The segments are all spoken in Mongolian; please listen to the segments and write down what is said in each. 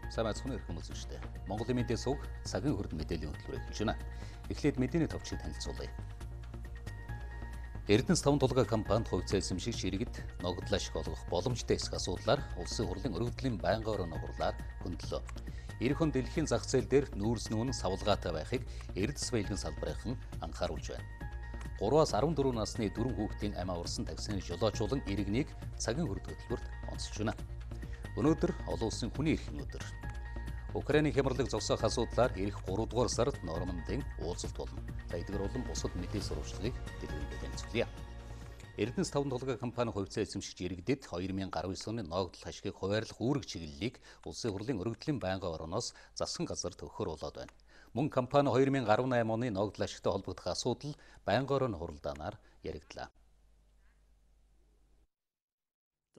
Сайн байцгаана уу хүмүүс үзэгчдээ. Монголын мэдээ сувг цагийн хүрд мэдээллийн хөтөлбөр эхэлж байна. Эхлээд мэдээний товчийг танилцуулъя. Эрдэнэс 5 тулгаа компанид хувьцаа эзэмшигч иргэд ногдлол ашиг олгох боломжтой эсэх асуудлаар улсын хурлын өргөдлийн байнгын орон нугурлаар хөндлөө. Эх он дэлхийн зах зээл дээр нүүрс нүүн савлгаатай байхыг Эрдэс баялагын салбарынхан анхааруулж байна. 3-аас 14 насны 4 хүүхдийн амиа урсан таксины жолоочуулан иргэнийг цагийн хүрд хөтөлбөрт онцолж байна. Өнөөдөр олон улсын хүний эрхийн өдөр. Украиний хямралыг зогсоох асуудлаар эх 3 дугаар сард Нормандын уулзалт болно. Эдгээр болон бусад мэдээ сурвалжлагыг дэлгэрэнгүй танилцуулъя. Эрдэнэс 5 тулгаа компани хувьцаа эзэмшигч иргэдэд 2019 оны ногдлол ашгийг хуваарлах үүрэг чиглэлийг улсын хурлын өргөдлийн байнгын орноос засгийн газарт өгөхөр болоод байна. Мөн компани 2018 оны ногдлол ашигтай холбогдох асуудал байнгын орон хуралдаанаар яригдлаа.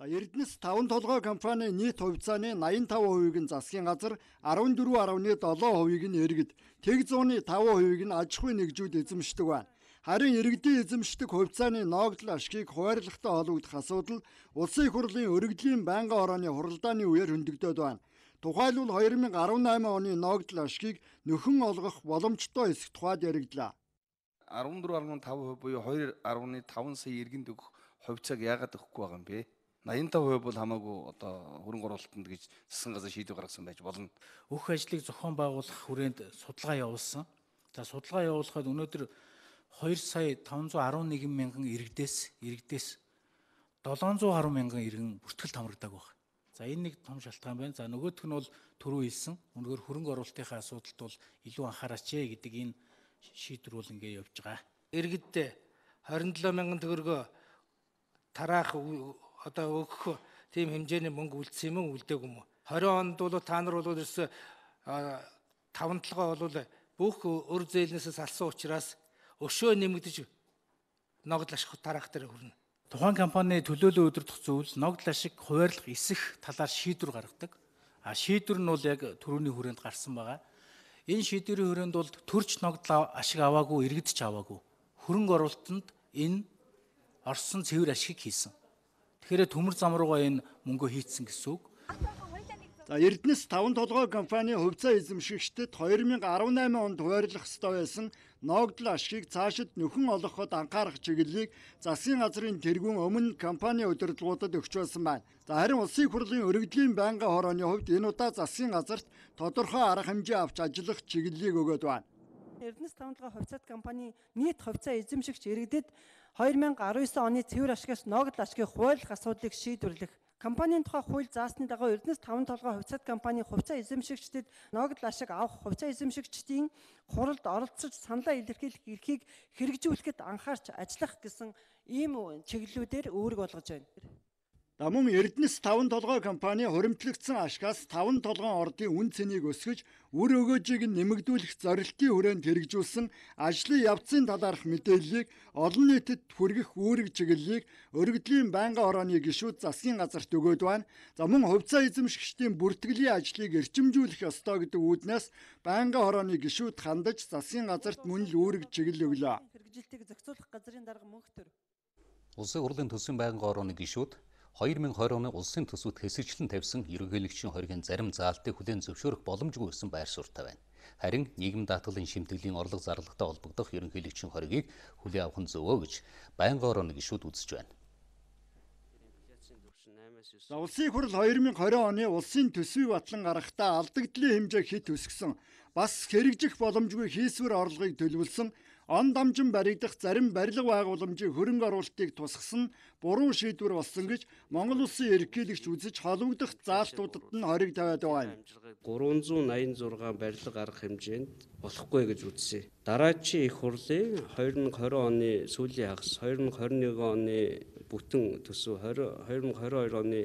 Эрдэнэс 5 толгой компани нийт хувьцааны 85%-ийг нь засгийн газар, 14.7%-ийг нь иргэд, тэг зууны 5%-ийг нь аж ахуйн нэгжүүд эзэмшдэг байна. Харин иргэдийн эзэмшдэг хувьцааны ногдлол ашгийг хуваарлахтай холбогдох асуудал улсын их хурлын өргөдлийн байнгын орооны хуралдааны үеэр хөндөгдөд байна. Тухайлбал 2018 оны ногдлол ашгийг нөхөн олгох боломжтой эсэх тухайд яригдлаа. 14.5% буюу 2.5 сая иргэнд өгөх хувьцааг яагаад өгөхгүй байгаа юм бэ? 85% бол хамаагүй одоо хөрөнгө оруулалтанд гэж засгийн газар шийдвэр гаргасан байж болно. Өөх ажлыг зохион байгуулах хүрээнд судалгаа явуулсан. За судалгаа явуулахад өнөөдөр 2 сая 511 мянган иргэдээс 710 мянган иргэн бүртгэл хамрагдаг байна. За энэ нэг том шалтгаан байна. За нөгөөх нь бол түрүү хэлсэн. Өнөөдөр хөрөнгө оруулалтын асуудалд бол илүү анхаараач гэдэг энэ шийдвэр бол ингэ явж байгаа. Иргэддээ 27 мянган төгрөгөө тараах одоо өгөх тийм хэмжээний мөнгө үлдсэн юм уу үлдээгүй юм уу? 20 онд бол та нар бол ерөөсө 5 толгой бол бүх өр зээлнээс салсан учраас өшөө нэмэгдэж ногдлол ашиг тараах дээр хүрнэ. Тухайн компани төлөөлөө өдөртөх зөвлөл ногдлол ашиг хуваарлах эсэх талаар шийдвэр гаргадаг. Шийдвэр нь бол яг төрөний хүрээнд гарсан байгаа. Энэ шийдвэрийн хүрээнд бол төрч ногдлол ашиг аваагүй, иргэд ч аваагүй. Хөрөнгө оруулалтанд энэ орсон цэвэр ашиг хийсэн. Тэгэхээр төмөр зам руугаа энэ мөнгө хийцэн гэсэн үг. Эрдэнэс 5 толгой компани хувьцаа эзэмшигчдэд 2018 онд хуваарлах ёстой байсан ногдлол ашгийг цаашид нөхөн олгоход анхаарах чиглэлийг засгийн газрын тэргүүн өмнө компани удирдлагуудад өгч байсан байна. Харин улсын их хурлын өргөдлийн байнгын хорооны хувьд энэ удаа засгийн газарт тодорхой арга хэмжээ авч ажиллах чиглэлийг өгöd байна. Эрдэнэс 5 толгой хувьцаат компани нийт хувьцаа эзэмшигч иргэдэд 2019 оны цэвэр ашигаас ногдлол ашгийг хуваарлах асуудлыг шийдвэрлэх. Компанийн тухай хууль заасны дагуу Эрдэнэс 5 толгой хувьцаат компани хувьцаа эзэмшигчдэд ногдлол ашиг авах хувьцаа эзэмшигчдийн хуралд оролцож саналаа илэрхийлэх эрхийг хэрэгжүүлэхэд анхаарч ажиллах гэсэн ийм чиглэлүүдээр үүрэг болгож байна. Мөн Эрдэнэс 5 толгой компани хуримтлагдсан ашгаас 5 толгойн ордын үн цэнийг өсгөж, үр өгөөжийг нэмэгдүүлэх зорилтын хүрээнд хэрэгжүүлсэн ажлын явцын талаарх мэдээллийг олон нийтэд хүргэх үүрэг чиглэлийг өргөдлийн байнгын орооны гишүүд засгийн газарт өгöd байна. Мөн хувьцаа эзэмшигчдийн бүртгэлийн ажлыг эрчимжүүлэх ёстой гэдэг үүднээс байнгын орооны гишүүд хандаж засгийн газарт мөн л үүрэг чиглэл өглөө. Хэрэгжилтийг зохицуулах газрын дарга мөнх төр. Улсын хурлын төсвийн байнгын орооны гишүүд 2020 оны улсын төсвөд хэсэгчлэн тавьсан ерөнхийлөгчийн хоргийн зарим заалтыг хүлээн зөвшөөрөх боломжгүй гэсэн байр суурьтай байна. Харин нийгэм даатгалын шимтгэлийн орлого зарлагтай холбогдох ерөнхийлөгчийн хоргийг хүлээн авах нь зөвөө гэж байнгын орооны гишүүд үзэж байна. Улсын их хурл 2020 оны улсын төсвийг батлан гаргахдаа алдагдлын хэмжээ хэд өсгсөн, бас хэрэгжих боломжгүй хийсвэр орлогыг төлөвлөсөн, он дамжин баригдах зарим барилга байгууламжийн хөрөнгө оруулалтыг тусгасан буруу шийдвэр болсон гэж Монгол улсын ерөнхийлөгч үзэж холбогдох заалтуудад нь хориг тавиад байгаа юм. 386 барилга гаргах хэмжээнд болохгүй гэж үзсэн. Дараачийн их хурлын 2020 оны сүүлийн хагас, 2021 оны бүтэн төсөв, 2022 оны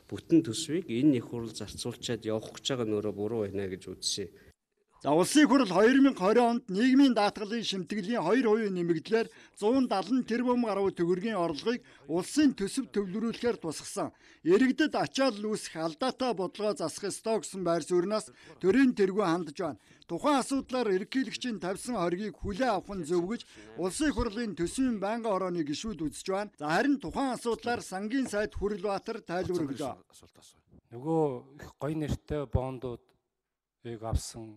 бүтэн төсвийг энэ их хурл зарцуулчаад явах гэж байгаа нөрөө буруу байна гэж үзсэн. Улсын их хурл 2020 онд нийгмийн даатгалын шимтгэлийн 2% нэмэгдлээр 170 тэрбум гаруй төгрөгийн орлогыг улсын төсөв төвлөрүүлэхээр тусгасан. Иргэдэд ачаал үүсэх алдаатай бодлого засах ёстой гэсэн байр сууриас төрийн тэргүүн хандж байна. Тухайн асуудлаар ерөнхийлөгчийн тавьсан хоргийг хүлээн авах нь зөв гэж улсын их хурлын төсвийн байнгын орооны гишүүд үзэж байна. Харин тухайн асуудлаар сангийн сайд Хүрэлбаатар тайлбар өглөө. Нөгөө их гоё нэртэй бондуудыг авсан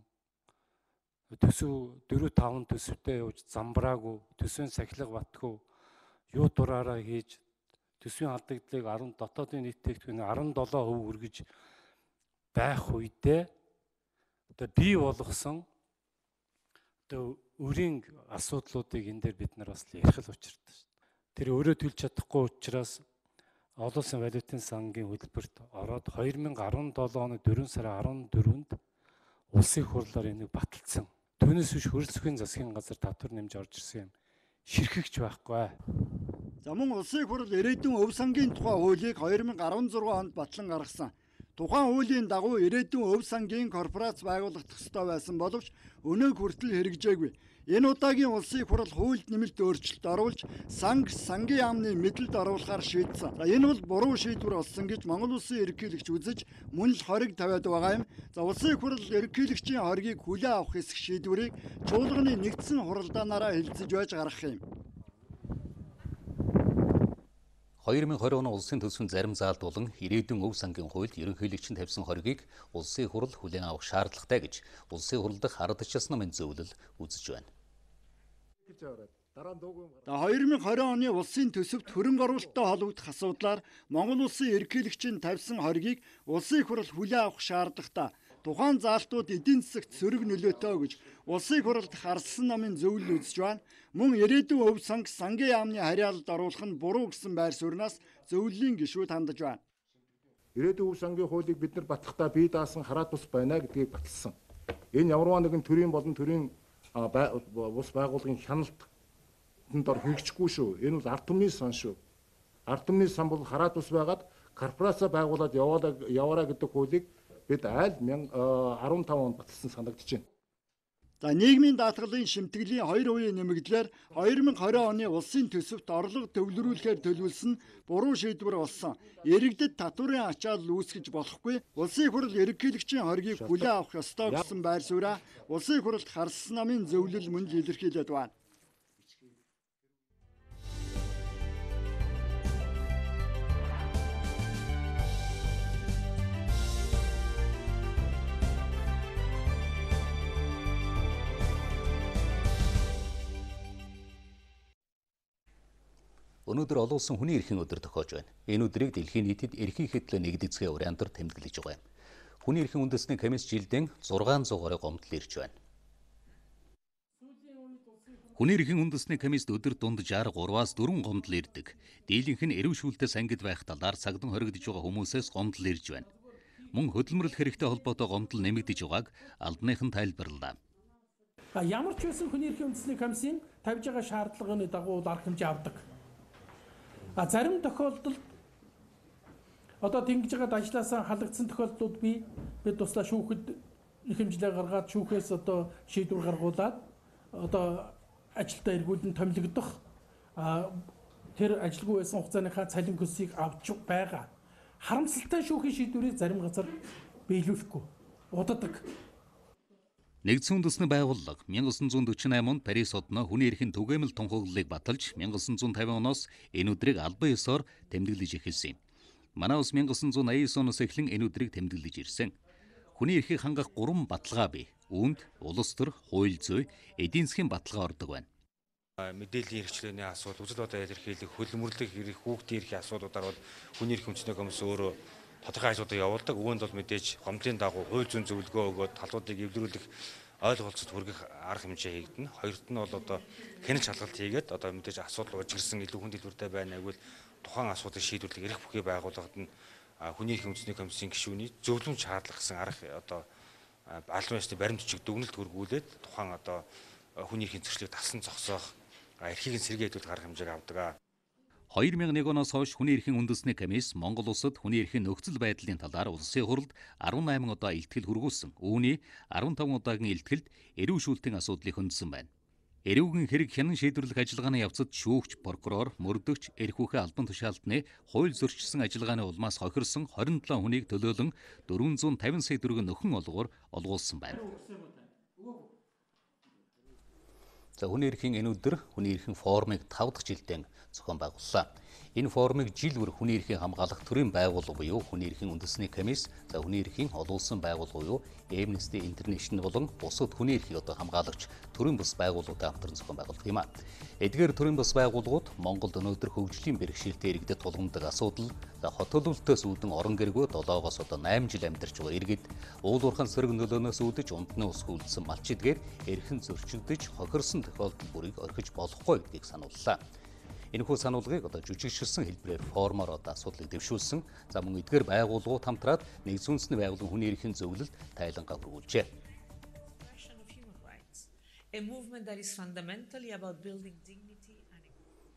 төсөв 4-5 төсөвтэй явж замбраагүй, төсвийн сахилга батгүй юу дураараа хийж төсвийн алдагдлыг дотоодын нийт тэтгэврийн 17% хүргэж байх үедээ одоо бий болгосон одоо өрийн асуудлуудыг энэ дээр бид нар бас ярих л учиртай шүү дээ. Тэр өөрөө төлж чадахгүй учраас олон улсын валютын сангийн хөтөлбөрт ороод 2017 оны 4 сарын 14-нд улсын хурлаар энийг баталсан. Түүнээс биш хөрөлцөхийн засгийн газар татвар нэмж орж ирсэн юм ширхэгч байхгүй. За мөн улсын хурал ирээдүйн өв сангийн тухай хуулийг 2016 онд батлан гаргасан. Тухайн хуулийн дагуу ирээдүйн өв сангийн корпорац байгуулагдах ёстой байсан боловч өнөөг хүртэл хэрэгжээгүй. Энэ удаагийн улсын хурал хуульд нэмэлт өөрчлөлт оруулж сангийн яамны мэдэлд оруулахар шийдсэн. Энэ бол буруу шийдвэр болсон гэж Монгол улсын ерөнхийлөгч үзэж мөн л хориг тавиад байгаа юм. За улсын хурал ерөнхийлөгчийн хоригийг хүлээн авах хэсэг шийдвэрийг чуулганы нэгдсэн хуралдаанаараа хэлэлцэж байж гаргах юм. 2020 оны улсын төсвийн зарим заалдуулан ирээдүйн өв сангийн хуульд ерөнхийлөгчөнд тавьсан хоригийг улсын хурал хүлээн авах шаардлагатай гэж улсын хурал дахь ардчилсан намын зөвлөл үзэж байна. 2020 оны улсын төсөвт хөрөнгө оруулалттай холбогдох асуудлаар Монгол улсын ерөнхийлөгчийн тавьсан хоригийг улсын хурал хүлээн авах шаардлагатай. Тухайн заалтууд эдийн засагт сөрөг нөлөөтэй гэж улсын хурал дахь ардчилсан намын зөвлөл үзэж байна. Мөн ирээдүйн өв сангийн яамны харьяалалд оруулах нь буруу гэсэн байр сууриас зөвлөлийн гишүүд хандаж байна. Ирээдүйн өв сангийн хуулийг бид нар батлахдаа бие даасан хараат бус байна гэдгийг баталсан. Энэ ямарваа нэгэн төрийн болон төрийн бус байгууллагын хяналтанд ор хэрэгжихгүй шүү. Энэ бол ард түмний сан шүү. Ард түмний сан бол хараат бус байгаад корпорац байгуулад яваараа гэдэг хуулийг бид айл 2015 онд баталсан санагдаж байна. За нийгмийн даатгалын шимтгэлийн 2% нэмэгдлэр 2020 оны улсын төсөвт орлого төвлөрүүлэхээр төлөвлөсөн буруу шийдвэр болсон. Иргэдэд татварын ачаалал үүсгэж болохгүй. Улсын хурал ерөнхийлөгчийн хоригийг хүлээн авах ёстой гэсэн байр сууриа улсын хуралд харсан намын зөвлөл мөн л илэрхийлээд байна. Өнөөдөр олон улсын хүний эрхийн өдөр тохиож байна. Энэ өдрийг дэлхийн нийтэд эрхийн хэтлээ нэгдэцгээ урьяандар тэмдэглэж байгаа юм. Хүний эрхийн үндэсний комисс жилдээ 600 гаруй гомдол ирж байна. Хүний эрхийн үндэсний комиссд өдөр дунджаар 3-аас 4 гомдол ирдэг. Дийлэнх нь эрүү шүүлтэй сангид байх талаар цагдан хоригдож байгаа хүмүүсээс гомдол ирж байна. Мөн хөдөлмөрлөх хэрэгтэй холбоотой гомдол нэмэгдэж байгааг албаныхан тайлбарлалаа. Ямар ч байсан хүний эрхийн үндэсний комиссийн тавьж байгаа шаардлагын дагуу арга хэмжээ авдаг. Зарим тохиолдолд одоо тэнгиж байгаа ажлаасаа халагдсан тохиолдлууд бид туслаа шүүхэд их хэмжлээ гаргаад шүүхээс одоо шийдвэр гаргуулад одоо ажилдаа эргүүлэн томилогдох тэр ажилгүй байсан хугацааныхаа цалин хөлсийг авч байгаа. Харамсалтай шүүхийн шийдвэрийг зарим газар биелүүлэхгүй удаадаг. Нэгдсэн үндэсний байгууллага 1948 онд Парис одноо хүний эрхийн түгээмэл тунхаглалыг баталж 1950 оноос энэ өдрийг албан ёсоор тэмдэглэж эхэлсэн юм. Манай улс 1989 оноос эхлэн энэ өдрийг тэмдэглэж ирсэн. Хүний эрхийг хангах 3 баталгаа бий. Үүнд улс төр, хууль зүйн, эдийн засгийн баталгаа ордог байна. Мэдээллийн хэрэгчлээний асуудал, үзэл бодол илэрхийлэх, хөлмөрлөх эрх, хүүхдийн эрхийн асуудлуудаар бол хүний эрхийн үндэсний комисс өөрөө тодорхой ажлуудыг явуулдаг. Үүнд бол мэдээж гомдлын дагуу хууль зүйн зөвлөгөө өгөөд талуудыг эвлэрүүлэх ойлголцод хүргэх арга хэмжээ хийгдэнэ. Хоёрт нь бол одоо хяналт шалгалт хийгээд одоо мэдээж асуудал ужирсан илүү хүн дэлгүүртэй байна гэвэл тухайн асуудлыг шийдвэрлэх эрх бүхий байгууллагад нь хүний эрхийн үндэсний комиссийн гишүүний зөвлөмж шаардлага гэсэн арга одоо албан ёсны баримтчиг дүгнэлт хөргүүлээд тухайн одоо хүний эрхийн зөрчлийг тасан зогсоох эрхийг нь сэргээдүүлэх арга хэмжээг авдаг. 2001 оноос хойш хүний эрхийн үндэсний комисс Монгол улсад хүний эрхийн нөхцөл байдлын талаар улсын хурлд 18 удаа илтгэл хургуулсан. Үүний 15 удаагийн илтгэлд эрүү шүүлтийн асуудлыг хөндөсөн байна. Эрүүгийн хэрэг хянан шийдвэрлэх ажиллагааны явцад шүүгч, прокурор, мөрдөгч, эрх хүхийн албан тушаалтны хууль зөрчилсөн ажиллагааны улмаас хохирсон 27 хүнийг төлөөлөн 450 сая төгрөгийн нөхөн олгоор олгуулсан байна. За хүний эрхийн энэ өдөр хүний эрхийн форумыг 5 дахь жилдээ зохион байгууллаа. Энэ форумыг жил бүр хүний эрхийн хамгаалах төрийн байгууллага буюу хүний эрхийн үндэсний комисс, хүний эрхийн олон улсын байгууллага буюу Amnesty International болон бусад хүний эрхийг хамгаалагч төрийн бус байгууллагуудтай хамтран зохион байгуулдаг юм а. Эдгээр төрийн бус байгууллагууд Монголд өнөөдөр хөгжлийн бэрхшээлтэй иргэдэд тулгамдаг асуудал, хотөлбөлтөөс үүдэн орон гэргөө 7-оос 8 жил амьдарч байгаа иргэд уул уурхайн сөрөг нөлөөнөөс үүдэж унтны ус хүлдсэн малчидгээр эрхэн зөрчигдөж хохирсон тохиолдол бүрийг орхиж болохгүй гэдгийг санууллаа. Энэхүү сануулгыг жүжигшилсэн хэлбэрээр формоор асуудлыг дэвшүүлсэн. За мөн эдгээр байгууллагууд хамтраад нэгдсэн үндэсний байгууллагын хүний эрхийн зөвлөлд тайлангаа хүргүүлжээ.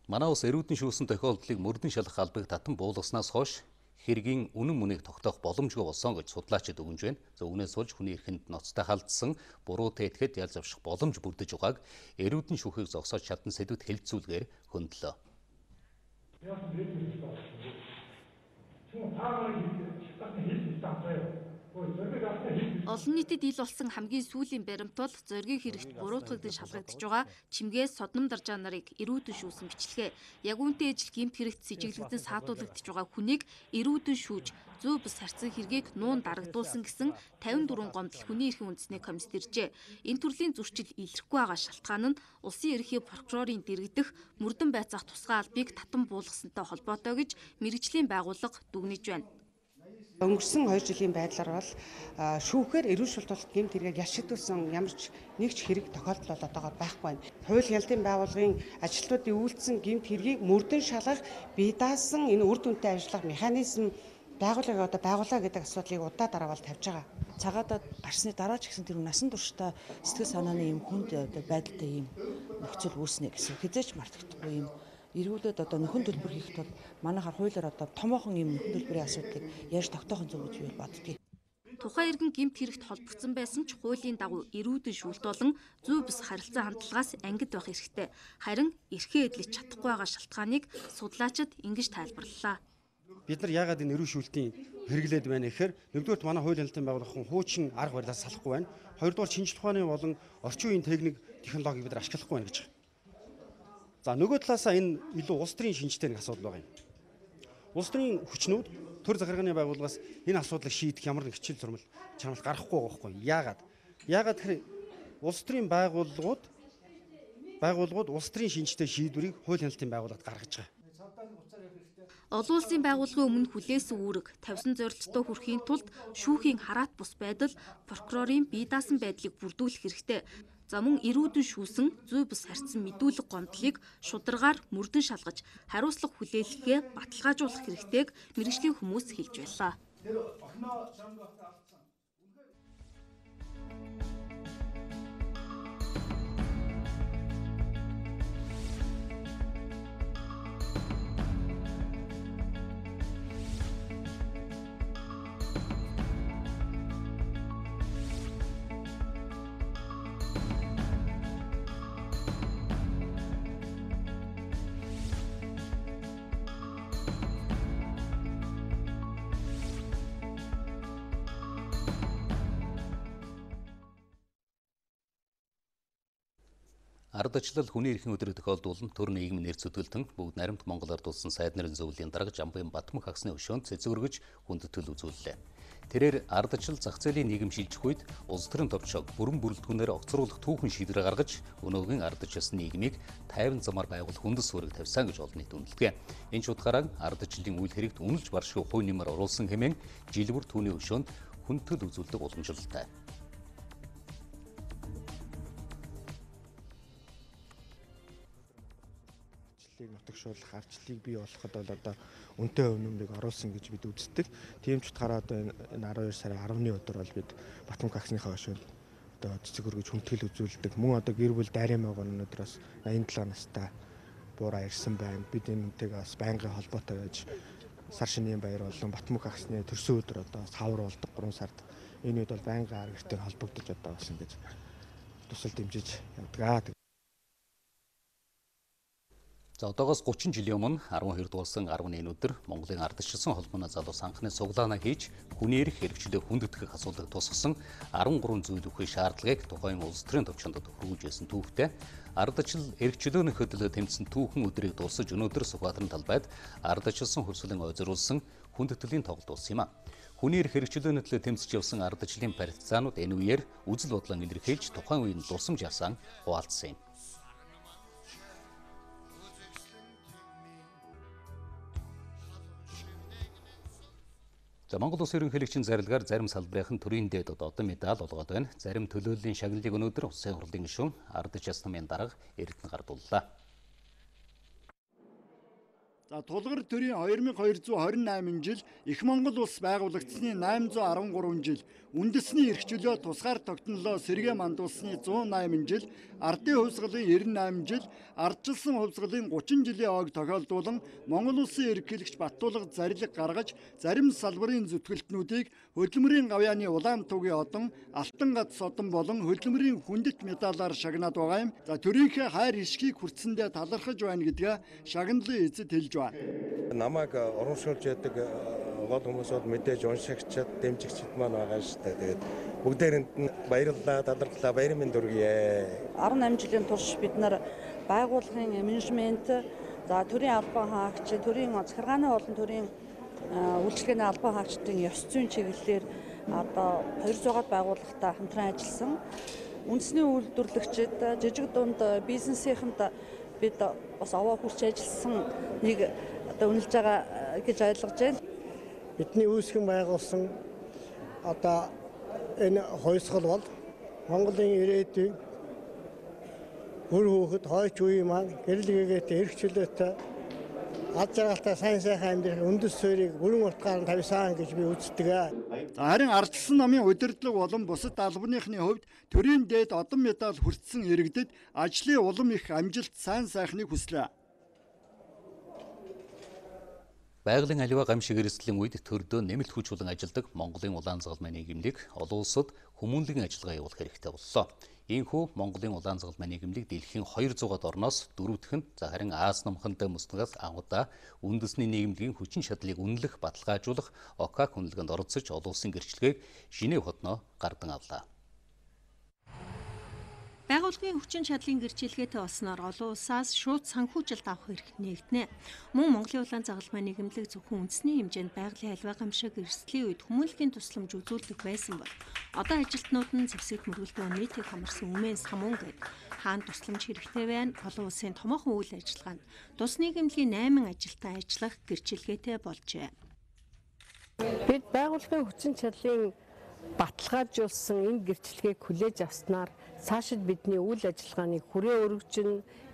Манай улс эрүүдэн шүүсэн тохиолдлыг мөрдөн шалгах албыг татан буулгаснаас хойш хэргийн үнэн мөнийг тогтоох боломжгүй болсон гэж судлаачид өгнж байна. За үүнээс болж хүний эрхэнд ноцтой халдсан буруутай этгээд ялж авших боломж бүрдэж байгааг эрүүдэн шүүхийг зогсоож чадсан сэдвэд хэлэлцүүлгээр хөндлөө. Олон нийтэд ил болсон хамгийн сүүлийн баримтал зоригийн хэрэгт буруутгагдсан шалгагдж байгаа чимгээс содном даржаа нарыг эрүүдэн шүүсэн бичлэгээ. Яг үүнтэй ижил гэмт хэрэгт сэжиглэгдэн саатуулагдж байгаа хүнийг эрүүдэн шүүж зүй бус харьцан хэргийг нуун дарагдуулсан гэсэн 54 гомдол хүний эрхийн үндэсний комисс иржээ. Энэ төрлийн зөрчил илэрхгүй байгаа шалтгаан нь улсын ерөнхий прокурорын дэргэдэх мөрдөн байцаах тусгай албыг татан буулгасантай холбоотой гэж мэргэжлийн байгууллага дүгнэж байна. Өнгөрсөн 2 жилийн байдлаар бол шүүхээр эрүүл шултуулалт гэмт хэрэгээр яшигдүүлсэн ямар ч нэг ч хэрэг тохиолдол одоогоор байхгүй байна. Хууль ялдын байгууллагын ажилтнуудын үйлдэлсэн гэмт хэргийг мөрдөн шалгах, бие даасан энэ үр дүнтэй ажиллах механизм байгуулаа гэдэг асуудлыг удаа дараа бол тавьж байгаа. Цагаатад гарсны дараа ч гэсэн тэр насан туршдаа сэтгэл санааны юм хүнд байдалтай юм нөхцөл үүснэ гэсэн хизээч мартагдахгүй юм. Эргүүлээд нөхөн төлбөр хийх тул манайхаар хуулиар томоохон юм нөхөн төлбөрийн асуудлыг яаж тогтоохон зөв гэж би боддгийг. Тухайн иргэн гэмт хэрэгт холбогдсон байсан ч хуулийн дагуу эрүүдэн шүүлт болон зүй бус харилцан хандлагаас ангид байх хэрэгтэй. Харин эрхээ эдлэж чадахгүй байгаа шалтгааныг судлаачид ингэж тайлбарлалаа. Бид нар яагаад энэ эрүүл шүүлтийн хэрэглээд байна гэхээр нэгдүгээрт манай хууль ялдын байгууллагын хуучин арга барилаас салахгүй байна. Хоёрдугаар шинжлэх ухааны болон орчин үеийн техник технологиг бид нар ашиглахгүй байна гэж. За нөгөө талаасаа энэ илүү улс төрийн шинжтэй нэг асуудал байгаа юм. Улс төрийн хүчнүүд төр захиргааны байгууллагаас энэ асуудлыг шийдэх ямар нэг хичээл зурмал чанарт гарахгүй байгаа байхгүй. Яагаад тэгэхээр улс төрийн байгууллагууд улс төрийн шинжтэй шийдвэрийг хууль ялдын байгууллагад гаргаж байгаа. Олон улсын байгууллагын өмнө хүлээсэн үүрэг тавьсан зорилттой хүрэхийн тулд шүүхийн хараат бус байдал прокурорын бие даасан байдлыг бүрдүүлэх хэрэгтэй. За мөн эрүүдэн шүүсэн зүй бус харьцан мэдүүлэг гомдлыг шударгаар мөрдөн шалгаж хариуцлага хүлээлгэхээ баталгаажуулах хэрэгтэйг мэргэжлийн хүмүүс хэлж байлаа. Ардчлал хүний эрхийн өдрөг тохиолдуулан төр нийгмийн нэр зөтгөлтөн бүгд наримт Монголоор дулсан сайд нарын зөвлөлийн дарга Жамбын Батмөх хагасны өшөөнд цэцгөргөж хүндэтгэл үзүүллээ. Тэрээр ардчлал зах зээлийн нийгэм шилжих үед улс төрийн товчоог бүрэн бүрэлдэхүүнээр огцруулах түүхэн шийдвэр гаргаж өнөөгийн ардчлалсан нийгмийг тайван замаар байгуулах үндэс суурийг тавьсан гэж олон нийт үнэлдэг. Энэ ч утгаараа ардчлалын үйл хэрэгт үнэлж баршгүй хувь нэмэр оруулсан хэмээн жилбэр түүний өшөөнд хүндэтгэл үзүүлдэг уламжлалтай. Нутагшуулах, ардчлалыг бий болгоход бол үнэтэй хувь нэмрийг оруулсан гэж бид үздэг. Тийм ч утгаараа энэ 12 сарын 10-ны өдөр бол бид Батмөх хагасныхаа өшөөнд цэцгөргөж хүндэтгэл үзүүлдэг. Мөн гэр бүл дайрын байгууллагын өнөөдрөөс 87 настай буураа ирсэн байна. Бид энэ үнтэйгээ бас байнгын холбоотой байж сар шинийн баяр болон Батмөх хагасны төрсөн өдөр савар болдог 3 сард. Энэ үед бол байнгын арга гэртээр холбогдож бас ингэж тусал дэмжиж явдаг. За одоогоос 30 жилийн өмнө 12 дууссан 11 өдөр Монголын ардчилсан холбооны залуус анхны суглаанаа хийж хүний эрх хэрэгчлээ хүндэтгэх асуудлыг тусгасан 13 зүйл өгөх шаардлагыг тухайн улс төрийн төвчөндөд хүргүүлжсэн түүхтэй ардчил эрх чөлөөний хөтөлбөр тэмцсэн түүхэн өдрийг дуусгаж өнөөдөр Сүхбаатарын талбайд ардчилсан хөлсөлөн ойзруулсан хүндэтгэлийн тоглолт болсон юм а. Хүний эрх хэрэгчлөөний төлөө тэмцэж явсан ардчлалын партизанууд энэ үеэр үзэл бодлоо илэрхийлж тухайн үеийн дурсамж ясан хуваалцсан юм. Монгол улс ерөнхийлөгчийн зарилгаар зарим салбарын төрийн дээд одоо медаль олгоод байна. Зарим төлөөллийн шагналыг өнөөдөр улсын хурлын гишүүн ардч ясны дарга эрдэнэ гардууллаа. За тулгар төрийн 2228 жил Их Монгол улс байгуулагдсны 813 жил үндэсний эрх чөлөө тусгаар тогтнолоо сэргээ мандуулсны 180 жил ардын хувьсгалын 98 жил ардчилсан хувьсгалын 30 жилийн ойг тохиолдуулан Монгол улсын ерөнхийлөгч Баттулга зарлиг гаргаж зарим салбарын зүтгэлтнүүдийг хөдөлмөрийн гавьяаны улаан тугийн одон алтан гац содон болон хөдөлмөрийн хүндэт медалаар шагнаад байгаа юм. За төрийнхээ хайр ишгийг хүртсэндээ талархаж байна гэдгээ шагналын эзэд хэлж байна. Намайг урамшуулж яадаг гол хүмүүсүүд мэдээж уншигчид, дэмжигчид маань байгаа шүү дээ. Тэгээд бүгдээрэнд нь баярлалаа, талархлаа, баярын мэнд хүргье. 18 жилийн турш бид нар байгууллагын менежмент, за төрийн албан хаагч, төрийн захиргааны болон төрийн үйлчлэгээний албан хаагчдын ёс зүйн чиглэлээр одоо 200-аад байгууллагатай хамтран ажилласан. Үндэсний үйлдвэрлэгчид, жижиг дунд бизнесийнхэнд бид бас овоо хүрч ажилласан нэг одоо үнэлж байгаа гэж ойлгож байна. Бидний үүсгэн байгуулсан одоо энэ хувьсгал бол Монголын ирээдүйн бүр хөөхд хойч үеийн маань гэрэл гээгээтэй эрх чөлөөтэй ад жаргалтай сайн сайхан амьдрах үндэс суурийг бүрэн утгаар нь тавьсан гэж би үздэг. Харин ардчилсан намын удирдлага болон бусад албаныхны хувьд төрийн дээд одон медаль хүртсэн иргэдэд ажлын улам их амжилт сайн сайхныг хүслээ. Байгалийн аливаа гамшиг эрсдлийн үед төрдөө нэмэлт хүч болон ажилдаг Монголын улаан загалмай нийгэмлэг олон улсад хүмүүнлэгийн ажиллагаа явуулах хэрэгтэй боллоо. Ийхүү Монголын улаан загалмай нийгэмлэг дэлхийн 200-аад орноос дөрөвдөг нь харин Аз намханд мөснөгөөс анхудаа үндэсний нийгэмлэгийн хүчин чадлыг үнэлэх, баталгаажуулах ОКАК хүнлэгэнд оролцож олон улсын гэрчлэгийг Женев хотноо гардан авлаа. Байгууллагын хүчин чадлын гэрчлэгээтэй болсноор олон улсаас шууд санхүүжилт авах эрх нэгдэнэ. Мөн Монголын улаан загалмай нийгэмлэг зөвхөн үндэсний хэмжээнд байгалийн аливаа гамшиг эрсдлийн үед хүмүүнлэгийн тусламж үзүүлдэг байсан бол одоо ажилтнууд нь зэвсэгт мөргөлдөө нийтийг хамарсан үмээс хамуун гээд хаана тусламж хэрэгтэй байна? Олон улсын томоохон үйл ажиллагаанд тус нийгэмлэгийн 8 ажилтан ажиллах гэрчлэгээтэй болжээ. Бид байгууллагын хүчин чадлын баталгаажуулсан энэ гэрчлэгийг хүлээж авснаар цаашид бидний үйл ажиллагааны хүрээ өргөжин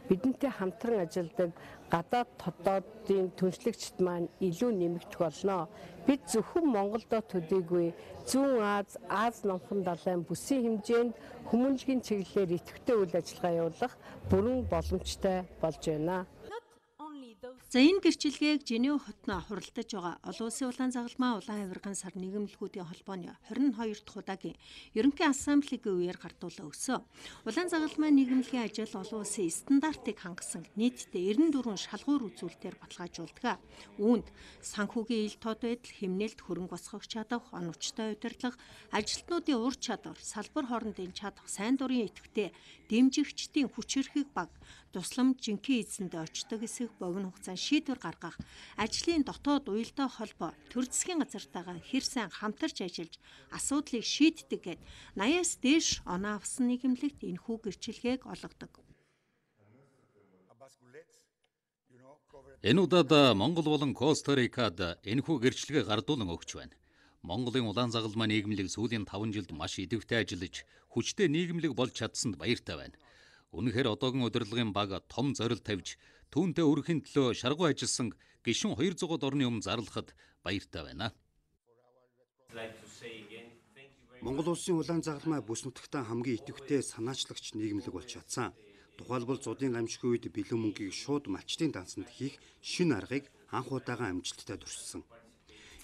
бидэнтэй хамтран ажилладаг гадаад хотоодын түншлэгчд маань илүү нэмэгдэх болно. Бид зөвхөн Монголдо төдийгүй зүүн Аз намхан далайн бүсийн хэмжээнд хүмүүнлэгийн чиглэлээр идэвхтэй үйл ажиллагаа явуулах бүрэн боломжтой болж байна. За энэ гэрчлэгийг Женев хотно хуралдаж байгаа олон улсын улаан загалмай улаан авирган сар нийгэмлэгүүдийн холбооны 22 дахь удаагийн ерөнхий ассамблегийн үеэр гардуулаа өгсөн. Улаан загалмай нийгэмлэгийн ажил олон улсын стандартыг хангасан нийтдээ 94 шалгуур үзүүлэлтээр баталгаажуулдаг. Үүнд санхүүгийн ил тод байдал, хэмнэлт, хөрөнгө босгох чадвар, оновчтой удирдлага, ажилтнуудын ур чадвар, салбар хоорондын чадах, сайн дурын идэвхтэй, дэмжигчдийн хүч хэрхэг баг, тусламж жинхэнэ эзэндээ очдог эсэх богино хугацаанд шийдвэр гаргах, ажлын дотоод уялдаа холбоо, төр засгийн газартайгаа хэр сайн хамтарч ажиллаж асуудлыг шийддэг гэд 80-аас дээш оноо авсан нийгэмлэгт энэхүү гэрчлэгийг олгодог. Энэ удаад Монгол болон Коста-Рикад энэхүү гэрчлэгээ гардуулан өгч байна. Монголын улаан загалмай нийгэмлэг сүүлийн 5 жилд маш идэвхтэй ажиллаж, хүчтэй нийгэмлэг болж чадсанд баяртай байна. Үнэхээр одоогийн удирдлагын баг том зорилт тавьж түүнтэй өргөхийн төлөө шаргуу ажилласан гишүүн 200-аад орны өмнө зарлахад баяртай байна. Монгол улсын улаан загалмай бүс нутагтаа хамгийн идэвхтэй санаачлагч нийгэмлэг болж чадсан. Тухайлбал зуудын гамшигын үед бэлэн мөнгийг шууд малчтын дансанд хийх шинэ аргыг анх удаага амжилттай туршилсан.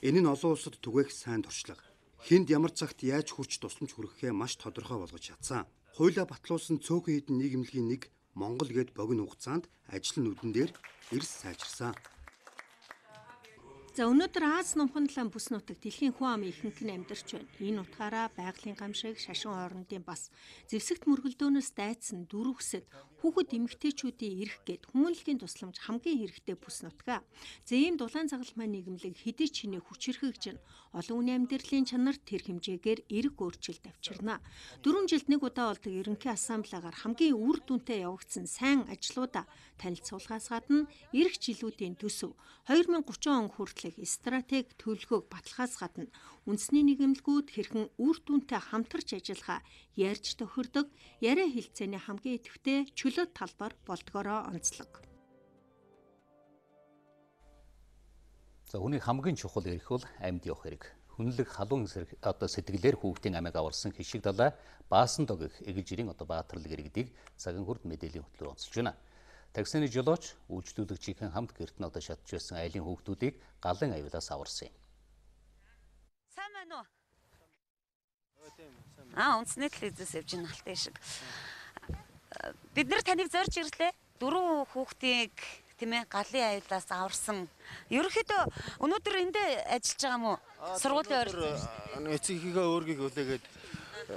Энэ нь олон улсад түгээх сайн туршлага. Хэнд ямар цагт яаж хүрч тусламж хүрэхээ маш тодорхой болгож чадсан. Хуулиа батлуулсан цөөхөн хэдэн нийгэмлэгийн нэг Монгол гээд богино хугацаанд ажил нүдэн дээр эрс сайжирсан. За өнөөдөр Аз номхон талаан бүс нутаг дэлхийн хүн амын ихэнх нь амьдарч байна. Энэ утгаараа байгалийн гамшиг, шашин хоорондын бас зэвсэгт мөргөлдөөнөөс дайцсан дөрвөсөд хүүхэд эмэгтэйчүүдийн эрх гээд хүмүүнлэгийн тусламж хамгийн хэрэгтэй бүс нутгаа. Ийм дулаан загалмай нийгэмлэг хэдий ч хинээ хүчирхэгжин олон хүний амьдралын чанарт тэр хэмжээгээр эрг өөрчлөлт авчирна. 4 жилд нэг удаа болдог ерөнхий ассамблегаар хамгийн үр дүнтэй явагдсан сайн ажлуудаа танилцуулгаас гадна эх жилүүдийн төсөв 2030 он хүртэлх стратеги төлөвлөгөөг баталгаас гадна үндэсний нийгэмлэгүүд хэрхэн үр дүнтэй хамтарч ажиллахаа ярьж тохирдог яриа хэлцээний хамгийн идэвхтэй чөлөөт талбар болдгороо онцлог. За хүний хамгийн чухал эрх бол амьд явах хэрэг. Хүнлэг халуун сэтгэлээр хүүхдийн амийг аварсан хишиг далай баасан догих эгэлжирийн баатарлаг иргэдийг цагийн хүрд мэдээллийн хөтөлбөр онцолж байна. Таксины жолооч үйлчлүүлэгчийн хамт гэрт нь шатж байсан айлын хүүхдүүдийг галын аюулаас аварсан юм. Сайн байна уу? Үндэсний телевизээс явж байна алтай шиг. Бид нэр таныг зорж ирлээ. 4 хүүхдийг тийм ээ галын аюулаас аварсан. Ерөнхийдөө өнөөдөр эндээ ажиллаж байгаа мó? Сургуулийн ойр эцгийнхээ өөргийг үлээгээд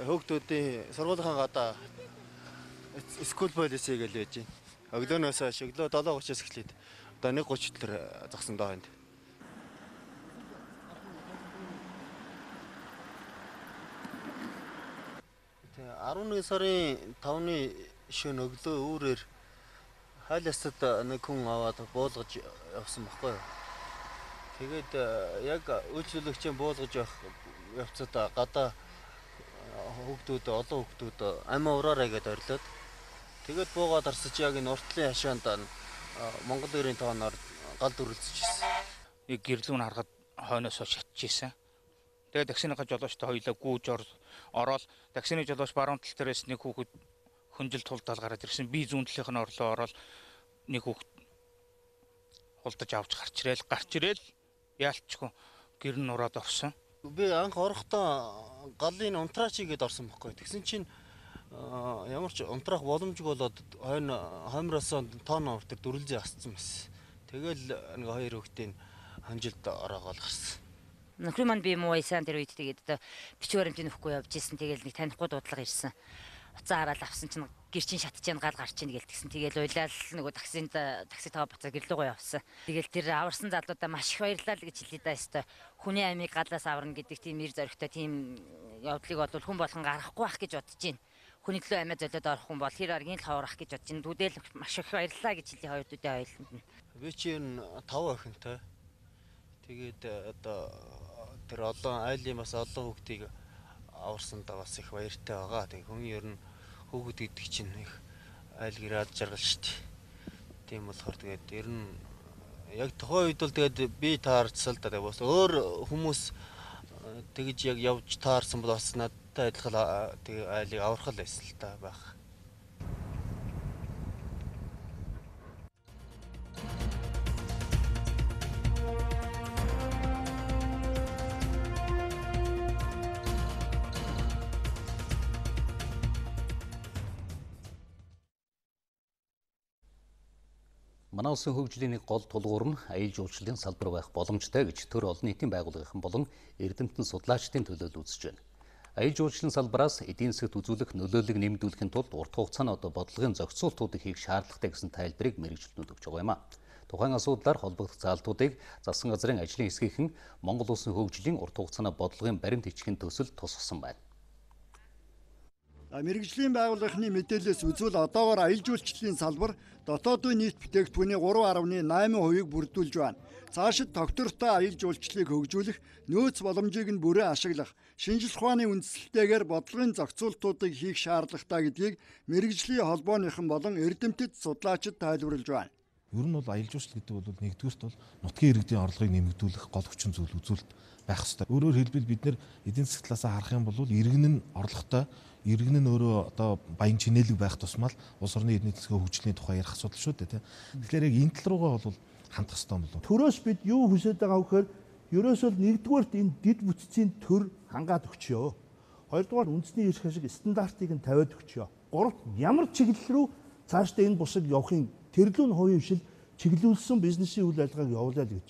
хүүхдүүдийн сургуулийн гадаа скул полисий гэж байж байна. Өглөөнөөс өглөө 7:30-аас эхлээд одоо 1:30 төр зогсон доо энд. Тэгээ 11 сарын 5-ны шөнө өглөө үүрээр хайластад нэг хүн аваад буулгаж явсан баггүй юу. Тэгээд яг үйлчлүүлэгчийн буулгаж явцад гадаа хүүхдүүд олон хүүхдүүд амиа ураарай гэдээ орилоод тэгээд буугаад арсаж яг энэ уртлын хашаанд Монгол өрийн тооноор гал дүрлцэж ирсэн. Нэг гэрлүүн харахад хойноос шатчихсан. Тэгээд таксиныхаа жолоочтой хоёулаа гүүж ороод таксины жолооч баруун тал дээрээс нэг хүүхэд хөнжил тулдаал гараад ирсэн. Би зүүн талынх нь орлоо ороод нэг хүүхэд хулдаж авч гарч ирээл яалтчгүй гэр нь ураад орсон. Би анх орохдоо галын унтраачигээд орсон байхгүй. Тэгсэн чинь ямар ч унтраах боломжгүй болоод хоймроос тоон ор төр дүрлзээ асцсан байсан. Тэгэл нэг 2 хүүхдийн хонжилд ороогоо гарсан. Нөхөр маань би мууйсан тэр үед тэгээд бичвэр хэмжээ нөхгүй явж исэн. Тэгэл нэг танихгүй дуудлага ирсэн. Уцаа хараад авсан чинь гэрчин шатчихсан гал гарч ийн гээл тэгсэн. Тэгэл уйлал нөгөө такси таа буцаа гэрлүүгөө явсан. Тэгэл тэр аварсан залуудаа маш их баярлалаа л гэж хэлээ да өстой. Хүний амийг галаас аварна гэдэг тийм ир зоригтой тийм явдлыг бол хүн болгон гарахгүй байх гэж бодож байна. Хүний төлөө амиа золиод орох хүн бол хэр аргийн л хаврах гэж бодож байна. Түдэл маш их баярлалаа гэж хэлээ хоёр дүүдээ хоёуланд. Би чинь 5 охинтой. Тэгээд одоо тэр олон айлын бас олон хүүхдийг аварсандаа бас их баяртай байгаа. Тэг хүн ер нь хүүхэд гэдэг чинь их айл гэрээд жаргал шүү дээ. Тийм болохоор тэгээд ер нь яг тухайн үед бол тэгээд би таарцсан л да. Бас өөр хүмүүс тэгж яг явж таарсан бол бас надтай адилхан тэг айлыг аврах л байсан л та байх. Манай улсын хөгжлийн нэг гол тулгуур нь аял жуулчлалын салбар байх боломжтой гэж төр олон нийтийн байгууллагын болон эрдэмтэн судлаачдын төлөөлөл үзэж байна. Аял жуулчлалын салбараас эдийн засгт үзүүлэх нөлөөллөг нэмэгдүүлэхийн тулд урт хугацааны бодлогын зохицуултуудыг хийх шаардлагатай гэсэн тайлбарыг мэргэжилтнүүд өгч байгаа юм а. Тухайн асуудлаар холбогдох заалтуудыг засгийн газрын ажлын хэсгийнхэн Монгол улсын хөгжлийн урт хугацааны бодлогын баримт бичгийн төсөл тусгасан байна. Мэргэжлийн байгууллагын мэдээлэлээс үзвэл одоогоор аял жуулчлалын салбар дотоодын нийт бүтээгдэхүүний 3.8%-ийг бүрдүүлж байна. Цаашид тогтвортой аял жуулчлалыг хөгжүүлэх нөөц боломжийг нь бүрэн ашиглах, шинжлэх ухааны үндэслэлтэйгээр бодлогын зохицуултуудыг хийх шаардлагатай гэдгийг мэргэжлийн холбооныхан болон эрдэмтэд судлаачид тайлбарлаж байна. Ер нь бол аял жуулчлал гэдэг бол нэгдүгээрт бол нутгийн иргэдийн орлогыг нэмэгдүүлэх гол хүчин зүйл үзүүлэлт байх ёстой. Өөрөөр хэлбэл бид нэр эдийн засгийн талаас харах юм бол иргэн нь орлоготой, иргэн нь өөрөө одоо баян чинээлэг байх тусмал улс орны эдийн засгийн хөгжлийн тухай ярих асуудал шүү дээ. Тэгэхээр яг энэ тал руугаа бол хандах ёстой юм болов. Төрөөс бид юу хүсэж байгаа вэхээр ерөөсөө нэгдүгээрт энэ дид бүтцийн төр хангаад өгчөө. Хоёрдугаар үндэсний эрх ашиг стандартыг нь тавиад өгчөө. Гуравт ямар чиглэл рүү цаашдаа энэ бусаг явахын тэрлүүн хувийн хвшил чиглүүлсэн бизнесийн үйл ажиллагааг явуулаа л гэж.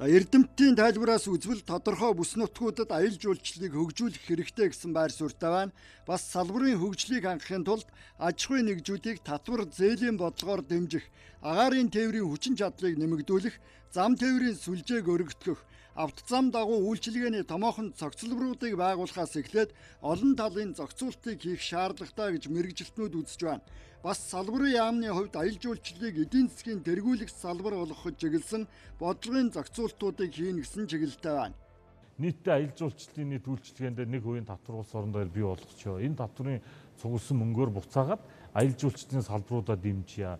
Эрдэмтдийн тайлбараас үзвэл тодорхой бүс нутгуудад аялал жуулчлалыг хөгжүүлэх хэрэгтэй гэсэн байр суурьтай байна. Бас салбарын хөгжлийг хангахын тулд аж ахуйн нэгжүүдийг татвар зээлийн бодлогоор дэмжих, агаарын тээврийн хүчин чадлыг нэмэгдүүлэх, зам тээврийн сүлжээг өргөдгөх, автозам дагуу үйлчилгээний томоохон цогцлборуудыг байгуулахаас эхлээд олон талын зохицуултыг хийх шаардлагатай гэж мэргэжилтнүүд үзэж байна. Бас салбарын яамны хувьд аялал жуулчлалыг эдийн засгийн тэргүүлэх салбар болгоход чиглэсэн бодлогын зохицуултуудыг хийн гэсэн чиглэлтэй байна. Нийтдээ аялал жуулчлалын нийт үйлчилгээнд 1% татвар улс орон дээр бий болгочихё. Энэ татврын цугласан мөнгөөр буцаагаад аялал жуулчлалын салбаруудаа дэмжийе.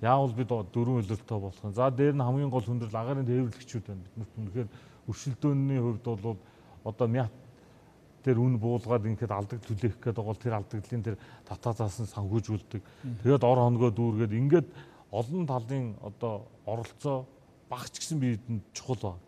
Яавал бид дөрвөн хөлөлтөө болох юм. За дээр нь хамгийн гол хүндрэл агаарын тээвэрлэгчүүд байна. Биднэрт үнэхээр өршөлтөөний хувьд бол одоо мят тэр үн буулгаад ингээд алдаг түлээх гэдэг бол тэр алдагдлын тэр татаацаас нь санхүүжүүлдэг. Тэгээд ор хоногоо дүүргээд ингээд олон талын одоо оролцоо багч гэсэн биедэнд чухал байна.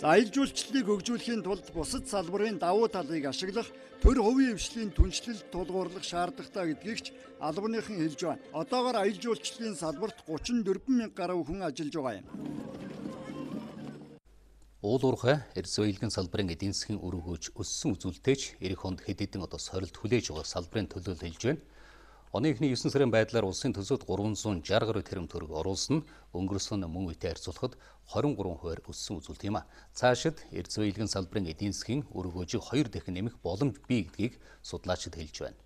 Аялал жуулчлалыг хөгжүүлэхийн тулд бусад салбарын давуу талыг ашиглах, төр хувийн хвшлийн түншлэлд тулгуурлах шаардлагатай гэдгийг ч албаныхан хэлж байна. Одоогоор аялал жуулчлалын салбарт 34,000 гаруй хүн ажиллаж байгаа юм. Уул уурхай эрс соёлын салбарын эдийн засгийн үр хөгжиж өссөн үзүүлэлтэж эх хонд хэд хэдэн сорилт хүлээж байгаа салбарын төлөөлөл хэлж байна. Оны эхний 9 сарын байдлаар улсын төсөвт 360 гаруй тэрэм төгрөг оруулсан өнгөрсөн мөн үетэй харьцуулахад 23% өссөн үзүүлэлт юм а. Цаашид эрс соёлын салбарын эдийн засгийн үр хөгжийг 2 дахин нэмэх боломж бий гэдгийг судлаачид хэлж байна.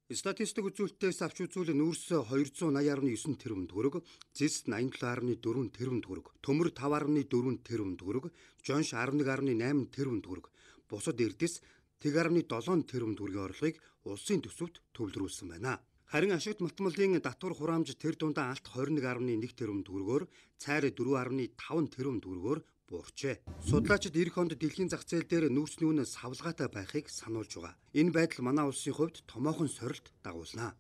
Статистик үзүүлэлтээс авч үзвэл нүүрс 280.9 тэрбум төгрөг, зэс 87.4 тэрбум төгрөг, төмөр 5.4 тэрбум төгрөг, жонш 11.8 тэрбум төгрөг, бусад эрдэс 1.7 тэрбум төгрөгийн орлогыг улсын төсөвт төвлөрүүлсэн байна. Харин ашигт малтмалын татвар хураамж тэр дундаа алт 21.1 тэрбум төгрөгөөр, цайр 4.5 тэрбум төгрөгөөр буурчээ. Судлаачид эх хонд дэлхийн зах зээл дээр нүүрсний үн савлгаатай байхыг сануулж байгаа. Энэ байдал манай улсын хувьд томоохон сорилт дагуулна.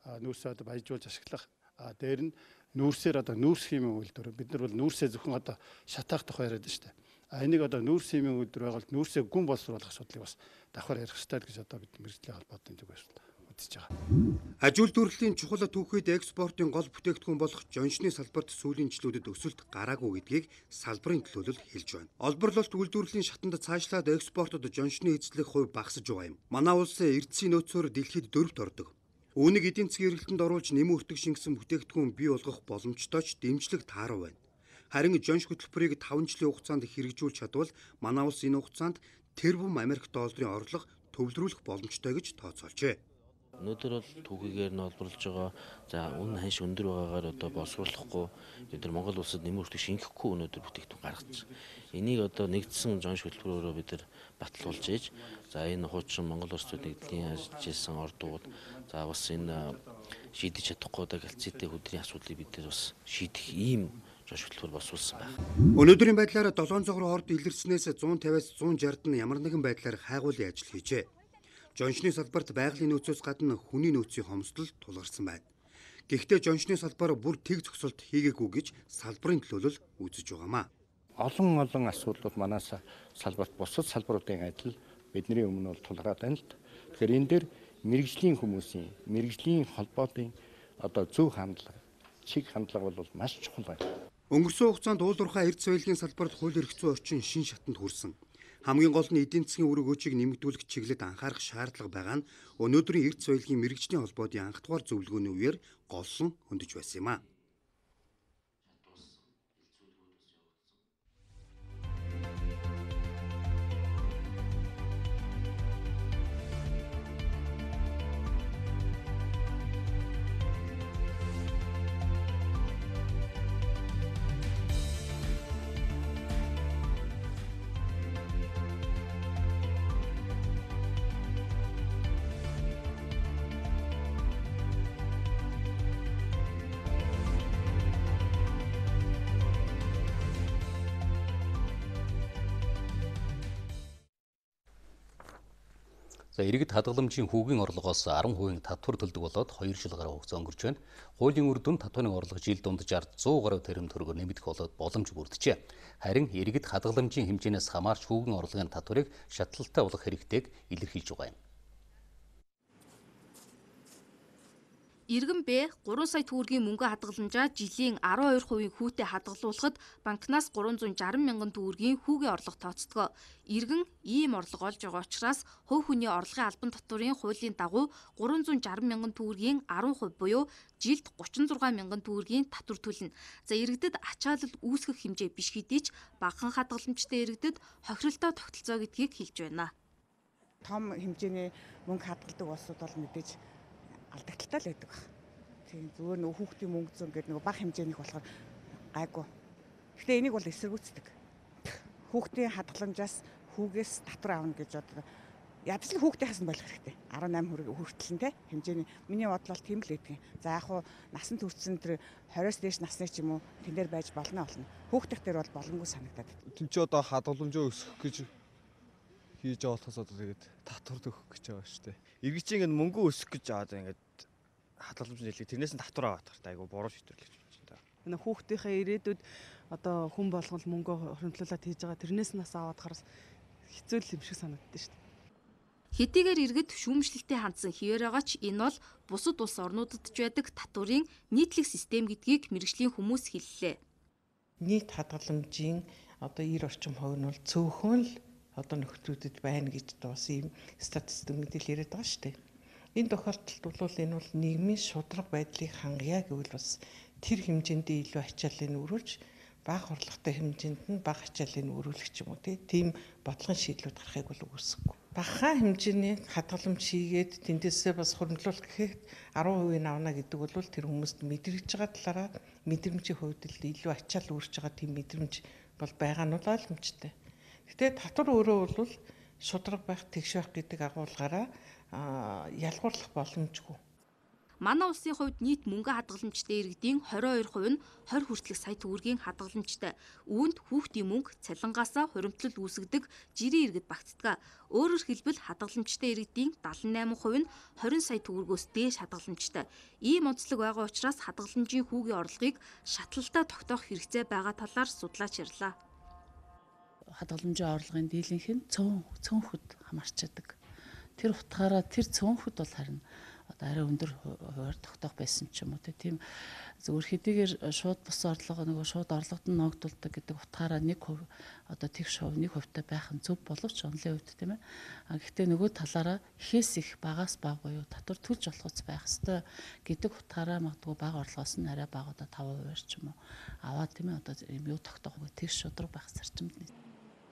Нүүрсээ баяжуулж ашиглах дээр нь нүүрсээр одоо нүүрс химийн үйлдвэр бид нар бол нүүрсээ зөвхөн одоо шатаах тухай яриад байна шүү дээ. Энийг одоо нүүрс химийн үйлдвэр байгуулалт нүүрсээ гүн боловсруулах асуудлыг бас давхар ярих хэрэгтэй гэж одоо бид мэргэжлийн холбоотой зүгээс үзэж байгаа. Аж үйлдвэрлэлийн чухал түүхийд экспортын гол бүтээгдэхүүн болох жоншны салбарт сүүлийн жилүүдэд өсөлт гараагүй гэдгийг салбарын төлөөлөл хэлж байна. Олборлолт үйлдвэрлэлийн шатанд цаашлаад экспортод жоншны эзлэх хувь багасж байгаа юм. Манай улс эрдэсийн нөөцөөр дэлхийд 4-т ордог. Үүнийг эдийн засгийн эргэлтэнд оруулж нэмэн өртөг шингэсэн бүтээгдэхүүн бий болгох боломжтой ч дэмжлэг тааруу байна. Харин жонш хөтөлбөрийг 5 жилийн хугацаанд хэрэгжүүлж чадвал манай улс энэ хугацаанд тэрбум Америк долларын орлого төвлөрүүлэх боломжтой гэж тооцоолжээ. Өнөөдөр бол түүхийгээр нь олборлож байгаа. За үн ханш өндөр байгаагаар одоо боловсруулахгүй бид нар Монгол улсад нэмэр хүртэг шингэхгүй өнөөдөр бүтээгдэхүүн гаргаж. Энийг одоо нэгдсэн жонш хөтөлбөрөөрөө бид нар баталуулж ээж. За энэ хуучин Монгол Оростой нэгдлийн ажиллаж ирсэн ордууд за бас энэ шийдэж чадахгүй галцээтэй хөдрийн асуудлыг бид нар бас шийдэх ийм жонш хөтөлбөр боловсруулсан байна. Өнөөдрийн байдлаар 700 хорд илэрснээс 150-аас 160-д нь ямар нэгэн байдлаар хайгуулын ажил хийжээ. Жоншны салбарт байгалийн нөөцөөс гадна хүний нөөцийн хомсдол тулгарсан байна. Гэхдээ жоншны салбаар бүр тэг зогсолт хийгээгүй гэж салбарын төлөөлөл үзэж байгаамаа. Олон асуудлууд манаас салбарт бусад салбаруудын адил бидний өмнө бол тулгараад байна л. Тэгэхээр энэ дээр мэргэжлийн хүмүүсийн, мэргэжлийн холбоотын одоо зөв хандлага, чиг хандлага бол маш чухал байна. Өнгөрсөн хугацаанд уул уурхай эрдэс соёлын салбарт хууль эрх зүйн орчин шин шатанд хүрсэн. Хамгийн гол нь эдийн засгийн үр хөгжийг нэмэгдүүлэх чиглэлд анхаарах шаардлага байгаа нь өнөөдрийн эрдэс соёлын мэргэжлийн холбоодын анх дугаар зөвлөгөөний үеэр голлон хөндөж байсан юм а. За иргэд хадгаламжийн хүүгийн орлогоос 10% татвар төлдөг болоод 2 жил гаруй хугацаа өнгөрч байна. Хуулийн үр дүнд татварын орлого жил дунджаар 100 гаруй тэрэм төгрөгөөр нэмэгдэх болоод боломж бүрджээ. Харин иргэд хадгаламжийн хэмжээнээс хамаарч хүүгийн орлогын татварыг шатлалтай болох хэрэгтэйг илэрхийлж байгаа юм. Иргэн Б 3 сая төгрөгийн мөнгө хадгаламжаа жилийн 12% хүүтэй хадгалуулахад банкнаас 360 мянган төгрөгийн хүүгийн орлого тооцдог. Иргэн ийм орлого олж байгаа учраас хувь хүний орлогын албан татварын хуулийн дагуу 360 мянган төгрөгийн 10% буюу жилд 36 мянган төгрөгийн татвар төлнө. За иргэдэд ачаалал үүсгэх хэмжээ биш хэдий ч багахан хадгаламжтай иргэдэд хохиролтой тогтолцоо гэдгийг хэлж байна. Том хэмжээний мөнгө хадгалдаг улсууд бол мэдээж алдагдaltaй л байдаг баг. Тийм зүгээр нөгөө хүүхдийн мөнгө зүүн гэдэг нөгөө бага хэмжээних болохоор гайгүй. Гэхдээ энийг бол эсэргүүцдэг. Хүүхдийн хадгаламжаас хүүгээс татвар авна гэж одоо ядаж л хүүхдийнхээс нь болох хэрэгтэй. 18 хүртэл нь те хэмжээний миний бодлол тийм л байдаг. За яг хуу насан туршсан тэр 20-с дээш насны ч юм уу тэн дээр байж болно. Хүүхдийнх дээр бол боломжгүй санагдаад. Тэн чи одоо хадгаламжаа өсгөх гэж хийж байгаа болохоос одоо тэгээд татвар өгөх гэж байгаа шүү дээ. Иргэжийн ингэ мөнгө өсгөх гэж одоо ингэ хадгаламж нийлээ. Тэрнээс нь татвар аваад тахтай айгу буруу шийтгэл гэж бодож байна. Энэ хүүхдийнхээ ирээдүйд одоо хүн болгол мөнгө хоримтлуулаад хийж байгаа тэрнээс нь нас аваад хараас хэцүү л юм шиг санагддаг шүү дээ. Хэдийгээр иргэд шүүмжлэлтэй хандсан хിവэр байгаа ч энэ бол бусад улс орнуудад ч байдаг татварын нийтлэг систем гэдгийг мэргэжлийн хүмүүс хэллээ. Нийт хадгаламжийн одоо 90 орчим хувь нь бол цөөхөн л одоо нөхцөлөдөд байна гэж бас ийм статистик мэдээлэл яриад байгаа шүү дээ. Энэ тохиолдолд бол энэ бол нийгмийн шударга байдлыг хангая гэвэл бас тэр хэмжээндээ илүү ачааллыг өрүүлж бага орлоготой хэмжээнд нь бага ачааллыг өрүүлэх ч юм уу тийм бодлогын шийдлүүд гарахыг бол үгүйсэхгүй. Бага хэмжээний хадгаламж хийгээд тэндээсээ бас хөрөнгөлүүлэх гэхэд 10% авна гэдэг бол тэр хүмүүст мэдрэгж байгаа талаараа мэдрэмжийн хувьд л илүү ачаал үүрч байгаа тийм мэдрэмж бол байгаа нь ойлгомжтой. Гэтэ татвар өөрөө бол шударга байх, тэгш байх гэдэг агуулгаараа ялгуурлах боломжгүй. Манай улсын хувьд нийт мөнгө хадгаламжтай иргэдийн 22% нь 20 хүртэлх сая төгрөгийн хадгаламжтай. Үүнд хүүхдийн мөнгө цалингаасаа хуримтлал үүсгдэг жирийн иргэд багтдаг. Өөрөөр хэлбэл хадгаламжтай иргэдийн 78% нь 20 сая төгрөгөөс дээш хадгаламжтай. Ийм онцлог байгаа учраас хадгаламжийн хүүгийн орлогыг шатлалтаа тогтоох хэрэгцээ байгаа талаар судлаач ярьлаа. Хадгаламжийн орлогын дийлэнх нь цөөнхөд хамаарчдаг. Тэр утгаараа тэр цөөнхөд бол харин одоо арай өндөр хуваар тогтоох байсан ч юм уу тийм зөвхөн хэдийгээр шууд бус орлого нөгөө шууд орлогод нь ногдуулдаг гэдэг утгаараа 1% одоо тэгш хувь 1% байх нь зөв боловч онлын хувьд тийм ээ. Гэхдээ нөгөө талаараа ихээс их багаас бага буюу татвар төлж болох үс байх ёстой гэдэг утгаараа магадгүй бага орлогоос нь арай бага одоо 5% ч юм уу аваад тийм ээ одоо юм юу тогтоох вэ тэгш шудраг байх зарчимд нь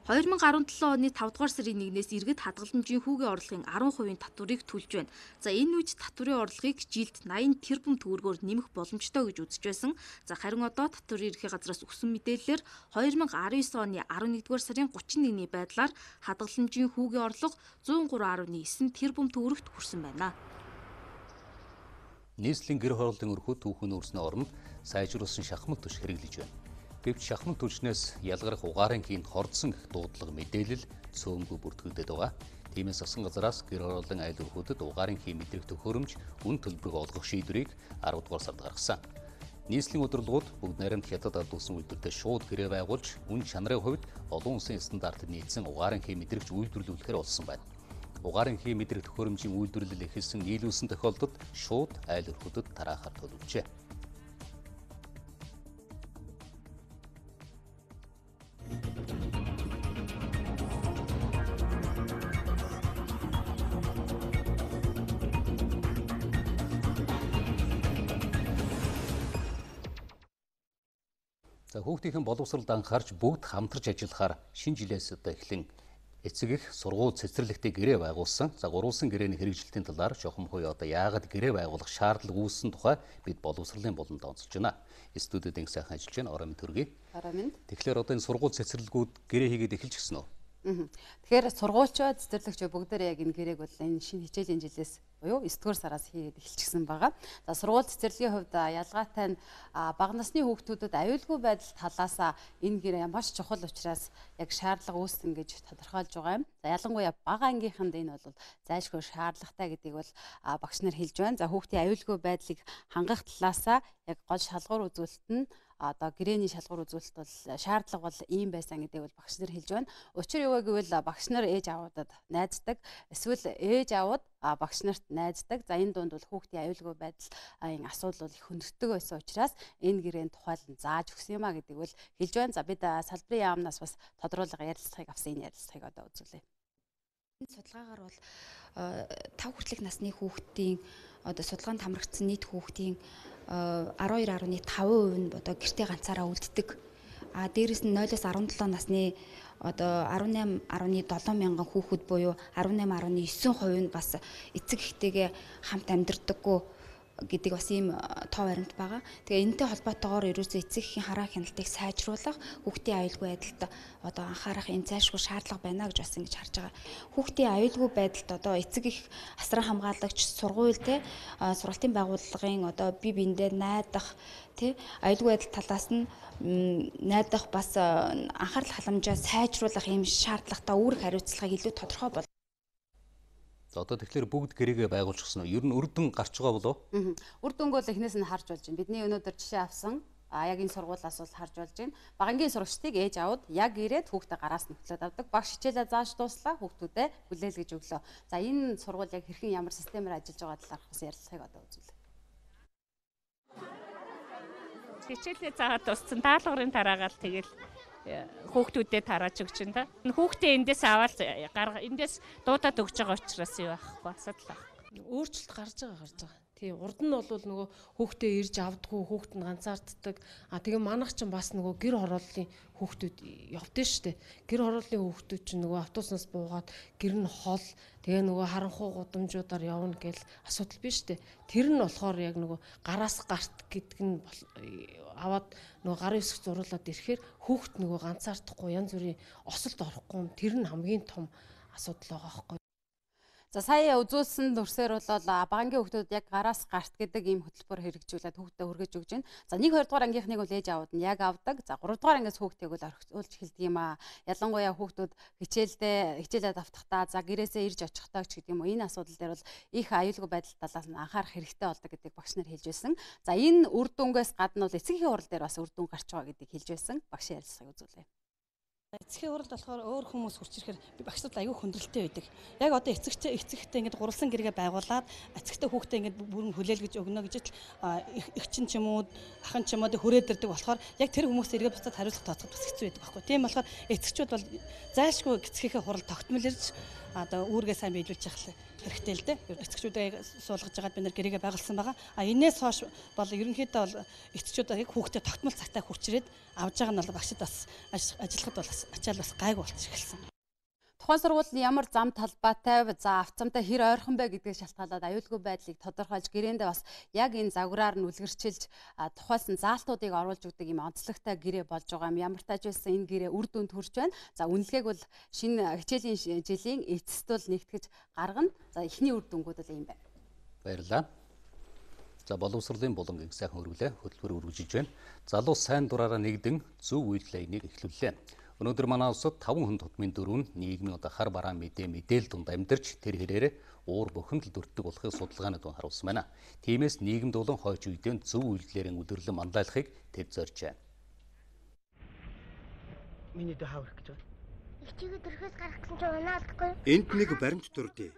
2017 оны 5 дугаар сарын 1-ээс иргэд хадгаламжийн хүүгийн орлогын 10% татварыг төлж байна. За энэ үед татварын орлогыг жилд 80 тэрбум төгрөгөөр нэмэх боломжтой гэж үзэж байсан. За харин одоо татварын ерхий газраас өгсөн мэдээлэлээр 2019 оны 11 дугаар сарын 31-ний байдлаар хадгаламжийн хүүгийн орлого 103.9 тэрбум төгрөгт хүрсэн байна. Нийслэлийн гэр хорооллын өрхөө түүхэн өрснө оронд сайжруулсан шахмал түвш хэрэглэж байна. Гэвч шахмал түвшнээс ялгарх угаарын хийн хордсон гэх дуудлага мэдээлэл цөөнгүй бүртгэгдээд байгаа. Тиймээс засгийн газараас гэр хорооллын айл өрхүүдэд угаарын хийн мэдрэх төхөөрөмж үн төлбөрийг олгох шийдвэрийг 10 дугаар сард гаргасан. Нийслэлийн удирдлагууд бүгд найрамд хятад ард улсын үйлдвэртэй шууд гэрээ байгуулж үн чанарын хувьд олон улсын стандартад нийцсэн угаарын хийн мэдрэгч үйлдвэрлүүлэхээр болсон байна. Угаарын хийн мэдрэх төхөөрөмжийн үйлдвэрлэл эхэлсэн нийлүүлсэн тохиолдолд шууд айл өрхүүдэд тараахаар төлөвлөжээ. За хүүхдийн боловсролд анхаарч бүгд хамтарч ажиллахаар шинэ жилээс одоо эхлэн эцэг их сургууль цэцэрлэгтээ гэрээ байгуулсан. За гурвалсан гэрээний хэрэгжилтийн талаар чухам хуй одоо яагаад гэрээ байгуулах шаардлага үүссэн тухай бид боловсролын болонд онцолж байна. Студиуд инх сайхан ажиллаж байна. Ороо минь төргий. Ороо минь. Тэгэхээр одоо энэ сургууль цэцэрлэгүүд гэрээ хийгээд эхэлж гисэн үү? Тэгэхээр сургуульчууд цэцэрлэгчид бүгдээр яг энэ гэрээг бол энэ шинэ хичээлийн жилээс буюу 9-р сараас хийгээд эхэлчихсэн байгаа. За сургууль цэцэрлэгийн хувьд ялгаатай нь бага насны хүүхдүүдэд аюулгүй байдал талаас энэ гэрээ маш чухал учраас яг шаардлага үүсгэн гэж тодорхойлж байгаа юм. За ялангуяа бага ангийнханд энэ бол зайлшгүй шаардлагатай гэдгийг бол багш нар хэлж байна. За хүүхдийн аюулгүй байдлыг хангах талаас яг гол шалгуур үзүүлэлт нь одоо гэрээний шалгуур үзүүлэлт бол шаардлага бол ийм байсан гэдгийг бол багш нар хэлж байна. Учир юу вэ гэвэл багш нар ээж аваадад найздаг. Эсвэл ээж аваад багш нарт найздаг. За энэ дунд бол хүүхдийн аюулгүй байдлын асуудал бол их хүндэтдэг байсан учраас энэ гэрээнд тухайлан зааж өгсөн юм а гэдэг бол хэлж байна. За бид салбарын яамнаас бас тодруулга ярилцлагыг авсан, энэ ярилцлагыг одоо үзүүлье. Энэ судалгаагаар бол 5 хүртэлх насны хүүхдийн одоо судалгаанд хамрагдсан нийт хүүхдийн 12.5% нь одоо гэртээ ганцаараа үлддэг. Дээрээс нь 0-17 насны одоо 18.7 мянган хүүхэд буюу 18.9% нь бас эцэг эхтэйгээ хамт амьдардаггүй гэдэг бас ийм тоо баримт байгаа. Тэгээ энэтэй холбоотойгоор ерөөсөө эцэг эхийн хараа хяналтыг сайжруулах, хүүхдийн аюулгүй байдалд одоо анхаарах энэ зайлшгүй шаардлага байна гэж бас ингэж харж байгаа. Хүүхдийн аюулгүй байдалд одоо эцэг их асран хамгаалагч, сургууль сургалтын байгууллагын одоо бие биендээ найдах аюулгүй байдал талаас нь найдах бас анхаарал халамжаа сайжруулах ийм шаардлагатай үүрэг хариуцлагыг илүү тодорхой бол. Одоо тэгэхээр бүгд гэрээгээ байгуулчихсан уу? Ер нь үр дүн гарч байгаа болов уу? Үр дүнг бол эхнээс нь харж болж байна. Бидний өнөөдөр жишээ авсан яг энэ сургуулиас бол харж болж байна. Багангийн сурагчдыг ээж аауд яг ирээд хүүхдээ гараас нь хөтлөөд авдаг. Багш хичээлээ зааж дуслаа, хүүхдүүдэд хүлээлгэж өглөө. За энэ сургууль яг хэрхэн ямар системээр ажиллаж байгаа талаарх бас ярилцлагыг одоо үзүүлье. Хичээлээ заагаад дууссан даалгаврын тараагаал тэгэл хүүхдүүдэд тарааж өгч байна та. Хүүхдээ эндээс аваад эндээс дуудаад өгч байгаа учраас юу байхгүй асуудал байна. Өөрчлөлт гарч байгаа. Тийм урд нь бол нөгөө хүүхдээ ирж авдаггүй, хүүхд нь ганцаарддаг. Тэгээ манайх ч бас нөгөө гэр хорооллын хүүхдүүд явдсан шүү дээ. Гэр хорооллын хүүхдүүд чинь нөгөө автобуснаас буугаад гэр нь хол тэгээ нөгөө харанхуй гудамжуудаар явна гэл асуудал биш дээ. Тэр нь болохоор яг нөгөө гараас гарт гэдэг нь аваад нөгөө гарын үсэг зуруулаад ирэхээр хүүхд нөгөө ганцаардахгүй янз бүрийн осолд орохгүй тэр нь хамгийн том асуудал байгаа байхгүй. За сая үзүүлсэн дүрсээр бол багангийн хүүхдүүд яг гараас гарт гэдэг ийм хөтөлбөр хэрэгжүүлээд хүүхдэд хүргэж өгч байна. За 1 2 дугаар ангийнхныг бол ээж аауд нь яг авдаг. За 3 дугаар ангиас хүүхдийг бол орхиулж эхэлдэг юм аа. Ялангуяа хүүхдүүд хичээлээ давтахдаа за гэрээсээ ирж очихдаа ч гэдэг юм уу. Энэ асуудал дээр бол их аюулгүй байдал талаас нь анхаарах хэрэгтэй болдог гэдэг багш нар хэлж байсан. За энэ үр дүнгээс гадна бол эцгийн хурал дээр бас үр дүн гарч байгаа гэдгийг хэлж байсан. Багшийн ярилцлагыг үзүүлье. Эцгийн хуралд болохоор өөр хүмүүс хурч ирэхээр би багшууд аягүй хүндрэлтэй байдаг. Яг одоо эцэгтэй ингээд гурвалсан гэргээ байгуулад эцэгтэй хүүхдээ ингээд бүрэн хүлээлгэж өгнө гэж л эгчин ч юм уу ахын ч юм уу хүрээд ирдэг болохоор яг тэр хүмүүс эргээд буцаад хариуцлага тооцоход бас хэцүү байдаг байхгүй. Тийм болохоор эцэгчүүд бол зайлшгүй эцгийнхээ хурал тогтмол ирж одоо үүргээ сайн биелүүлж явах хэрэгтэй л дээ. Эцэгчүүдээ суулгаж байгаад бид нэр гэрээгээ байгуулсан байгаа. Энээс хойш бол ерөнхийдөө бол эцэгчүүд яг хүүхдээ тогтмол цагтаа хурцрээд авж байгаа нь бол багшд бас ажиллахад бол ачаал бас гайгүй болчих эхэлсэн. Тухайн сургууль ямар зам талбайтай, за авцамтай хэр ойрхон бэ гэдгийг шалтгаалаад аюулгүй байдлыг тодорхойлж гэрээндээ бас яг энэ загвараар нь үлгэрчилж тухайлсан заалтуудыг оруулж өгдөг юм онцлогтой гэрээ болж байгаа юм. Ямар тааж байсан энэ гэрээ үр дүнд хүрч байна. За үнэлгээг бол шинэ хичээлийн жилийн эцэст бол нэгтгэж гаргана. За эхний үр дүнгууд бол ийм байна. Баярлалаа. За боловсролын булангийг сайхан өргөлөө хөтөлбөр үргэлжиж байна. Залуу сайн дураараа нэгдэн зөв үйлдэл энийг эхлүүллээ. Өнөөдөр манай улсад 5 хүн тутмын дөрөв нь нийгмийн хар бараан мэдээлэл дунд амьдарч тэр хэрээр уур бухимдалд өртдөг болохыг судалгааны дунд харуулсан байна. Тиймээс нийгэмд болон хойч үедээ зөв үйлдэлээр өдөрлөн манлайлахыг тэд зорьжээ. Миний дэ хаврах гэж байна. Ичигээ дөрхөөс гарах гэсэн чинь унаалдахгүй. Энд нэг баримт төрдөө.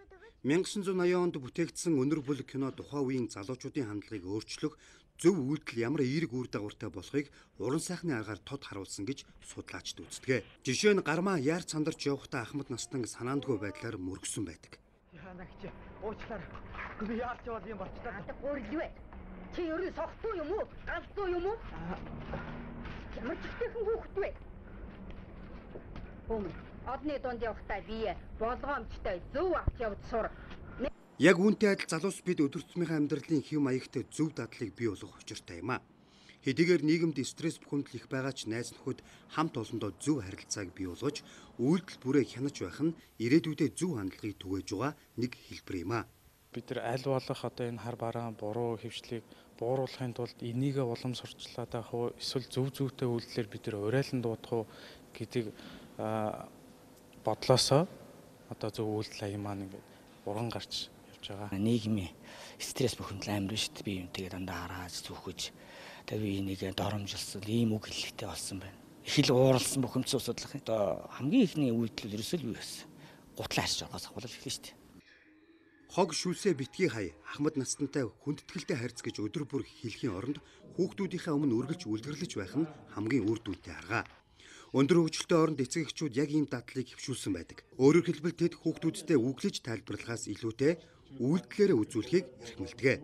1980 онд бүтээгдсэн өнөр бүлэг кино тухайн үеийн залуучуудын хандлагыг өөрчлөх зөв үйлдэл ямар эерэг үр дагавартай болохыг уран сайхны аргаар тод харуулсан гэж судлаачид үздэг. Жишээ нь гармаа яар цандарч явахдаа ахмад настан санаандгүй байдлаар мөргсөн байдаг. Ханагч уучлаарай. Би яарч яваад юм болчихлоо. Надад гурлвэ. Чи ерөн согтуу юм уу? Галзуу юм уу? Ямар ч ихтэйхэн хүүхэд вэ? Бөөм. Одны донд явахдаа бие болгоомжтой зөв авч явж сур. Яг үүнтэй адил залуус бид өдөртмийнхээ амьдралын хэв маягтай зөв дадлыг бий болгох учиртай юм а. Хэдийгээр нийгэмд стресс бухимдал их байгаа ч найз нөхөд хамт олондоо зөв харилцааг бий болгож үйлдэл бүрээ хянаж байх нь ирээдүйдээ зөв хандлагыг түгээж байгаа нэг хэлбэр юм а. Бид нар аль болох одоо энэ хар бараан буруу хөвчлийг бууруулахын тулд энийгээ уламжлуулаад авах уу эсвэл зөв зүйтэй үйлдэлээр бид нар урайлан дуудах уу гэдгийг бодлосоо одоо зөв үйлдэл аян маань ингээд уран гарч нийгмийн стресс бухимдал амар шүү дээ. Би юмтэйгээ дандаа хараад зүөхөж тэгээ би энийг доромжилсан ийм үг хэлэхтэй болсон байна. Их л ууралсан бухимдсан асуудал. Одоо хамгийн ихний үйлдэл ерөөсөө юу байсан? Гутлаа харж байгаас ахуулж эхэлнэ шүү дээ. Хог шүлсээ битгий хай Ахмад настантай хүндэтгэлтэй харьц гэж өдөр бүр хэлхийн оронд хүүхдүүдийнхээ өмнө үргэлж үлгэрлэж байх нь хамгийн үр дүнтэй арга. Өндөр хөгжилтэй оронд эцэг эхчүүд яг ийм дадлыг хөвшүүлсэн байдаг. Өөрөөр хэлбэл тэд хүүхдүүдтэй үглэж тайлбарлахаас илүүтэй үйлдэлээрээ үзүүлэхийг эрхмэлдэг.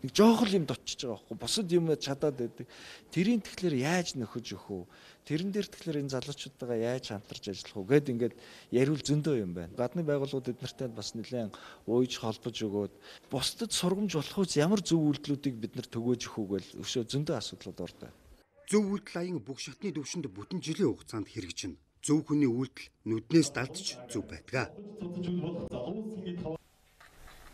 Нэг жоох л юм дочиж байгаа байхгүй. Бусад юм чадаад байдаг. Тэрийн тэгэхээр яаж нөхөж өгөх үү? Тэрэн дээр тэгэхээр энэ залуучуудаа яаж хамтарч ажиллах уу гэд ингээд яриул зөндөө юм байна. Гадны байгууллагууд эднэртэй бас нэлээд ууж холбож өгөөд бусдад сургамж болох үс ямар зөв үйлдэлүүдийг бид нар төгөөж өгөх үү гэл өшөө зөндөө асуудлууд ордог. Зөв үйлдэл аян бүх шатны төвшөнд бүтэн жилийн хугацаанд хэрэгжинэ. Зөв хүний үйлдэл нүднээс далдж зөв байдаг.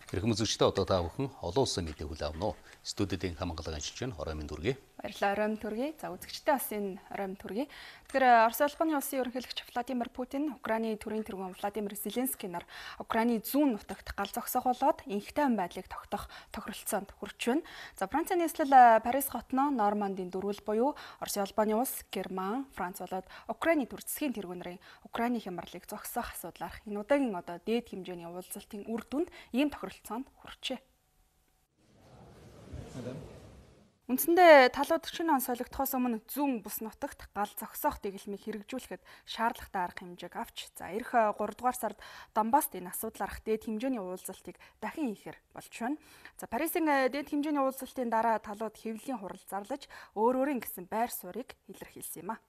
Хэрхэн үзэгчдээ одоо та бүхэн олон улсын мэдээ хүлээн авна уу? Студидийн хамгаалал ажиллаж байна Орой минь дүргээ. Баярлалаа Орой минь дүргээ. За үзэгчдээ бас энэ Орой минь дүргээ. Тэгэхээр Орос улбаны улсын ерөнхийлөгч Владимир Путин, Украины төрийн тэргүүн Владимир Зеленский нар Украины зүүн нутагт гал зогсох болоод инхтэй байдлыг тогтоох тохиролцоонд хүрч байна. За Францын нийслэл Парис хотноо Нормандын дөрвөл буюу Орос улбаны улс, Герман, Франц болоод Украины төр засгийн тэргүүнэрийн Украины хямралыг зогсоох асуудлаар энэ удаагийн дээд хэмжээний уулзалтын үр дүнд ийм тохиролцоонд хүрчээ. Үндсэндээ талууд 40 он солигдохоос өмнө зүүн бүс нутагт гал зогсоох дэглэмийг хэрэгжүүлэхэд шаардлагатай арга хэмжээг авч эх 3 дугаар сард Донбасст энэ асуудлаарх дээд хэмжээний уулзалтыг дахин хийхээр болж байна. За Парисын дээд хэмжээний уулзалтын дараа талууд хэвлэлийн хурал зарлаж өөрийн гэсэн байр суурийг илэрхийлсэн юм а.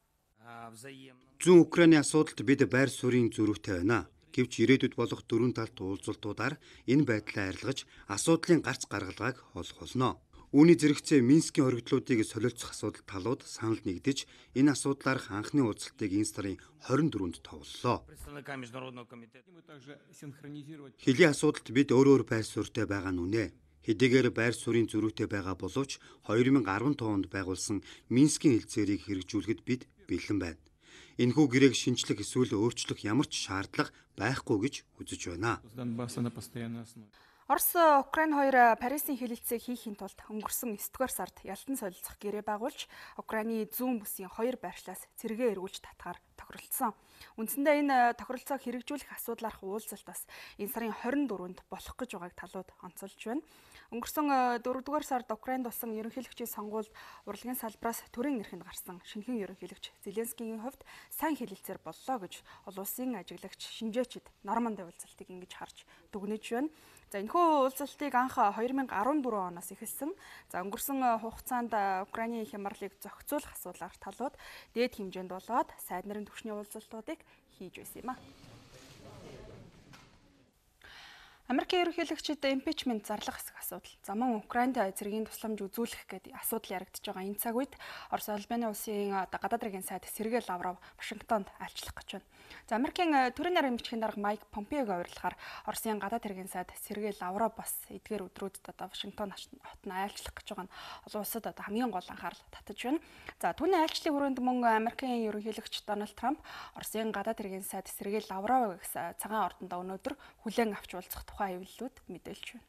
Зүүн Украины асуудалд бид байр суурийн зөрүүтэй байна. Гэвч ирээдүйд болох дөрвөн талт уулзалтуудаар энэ байдлаа арилгаж асуудлын гарц гаргалгааг олох болно. Үүний зэрэгцээ Минскийн хоригдлуудыг солилцох асуудал талууд санал нэгдэж энэ асуудлаарх анхны уулзалтыг энэ сарын 24-нд товлолоо. Хэлийн асуудалд бид өөр байр суурьтай байгаа нь үнэ. Хэдийгээр байр суурийн зөрүүтэй байгаа боловч 2015 онд байгуулсан Минскийн хэлцээрийг хэрэгжүүлэхэд бид бэлэн байна. Энэхүү гэрээг шинжлэх эсвэл өөрчлөх ямар ч шаардлага байхгүй гэж үзэж байна. Орос Украин хоёр Парисын хэлэлцээг хийхийн тулд өнгөрсөн 9 дугаар сард ялтан солилцох гэрээ байгуулж Украины зүүн бүсийн 2 байршлаас цэргээ эргүүлж татгаар тохиролцсон. Үндсэндээ энэ тохиролцоог хэрэгжүүлэх асуудлаарх уулзалт бас энэ сарын 24-нд болох гэж байгааг талууд онцолж байна. Өнгөрсөн 4 дугаар сард Украинд болсон ерөнхийлөгчийн сонгуульд урлагийн салбраас төрийн эрхэнд гарсан шинэхэн ерөнхийлөгч Зеленскийгийн хувьд сайн хэлэлцээр боллоо гэж олон улсын ажиглагч шинжээчид Нормандын уулзалтыг ингэж харж дүгнэж байна. За энэхүү уулзалтыг анх 2014 оноос эхэлсэн. За өнгөрсөн хугацаанд Украины хямралыг зохицуулах асуудлаар талууд дээд хэмжээнд болоод сайд нарын түвшний уулзалтуудыг хийж байсан юм а. Америкийн ерөнхийлөгчид импичмент зарлах хэсэг асуудал. За мөн Украинд цэргийн тусламж үзүүлэх гэдэг асуудал яригдж байгаа энэ цаг үед Орос улбаны улсын гадаад хэргийн сайд Сергей Лавров Вашингтонд айлчлах гэж байна. За Америкийн төрийн нарийн бичгийн дарга Майк Помпеог авирлахаар Оросын гадаад хэргийн сайд Сергей Лавров бас эдгээр өдрүүдэд Вашингтон хотод айлчлах гэж байгаа нь олон улсад хамгийн гол анхаарал татаж байна. За түүний айлчлалын хүрээнд мөн Америкийн ерөнхийлөгч Дональд Трамп Оросын гадаад хэргийн сайд Сергей Лавровыг цагаан ордонд өнөөдөр хүлээн авч уулзах хэвлэлүүд мэдээлж байна.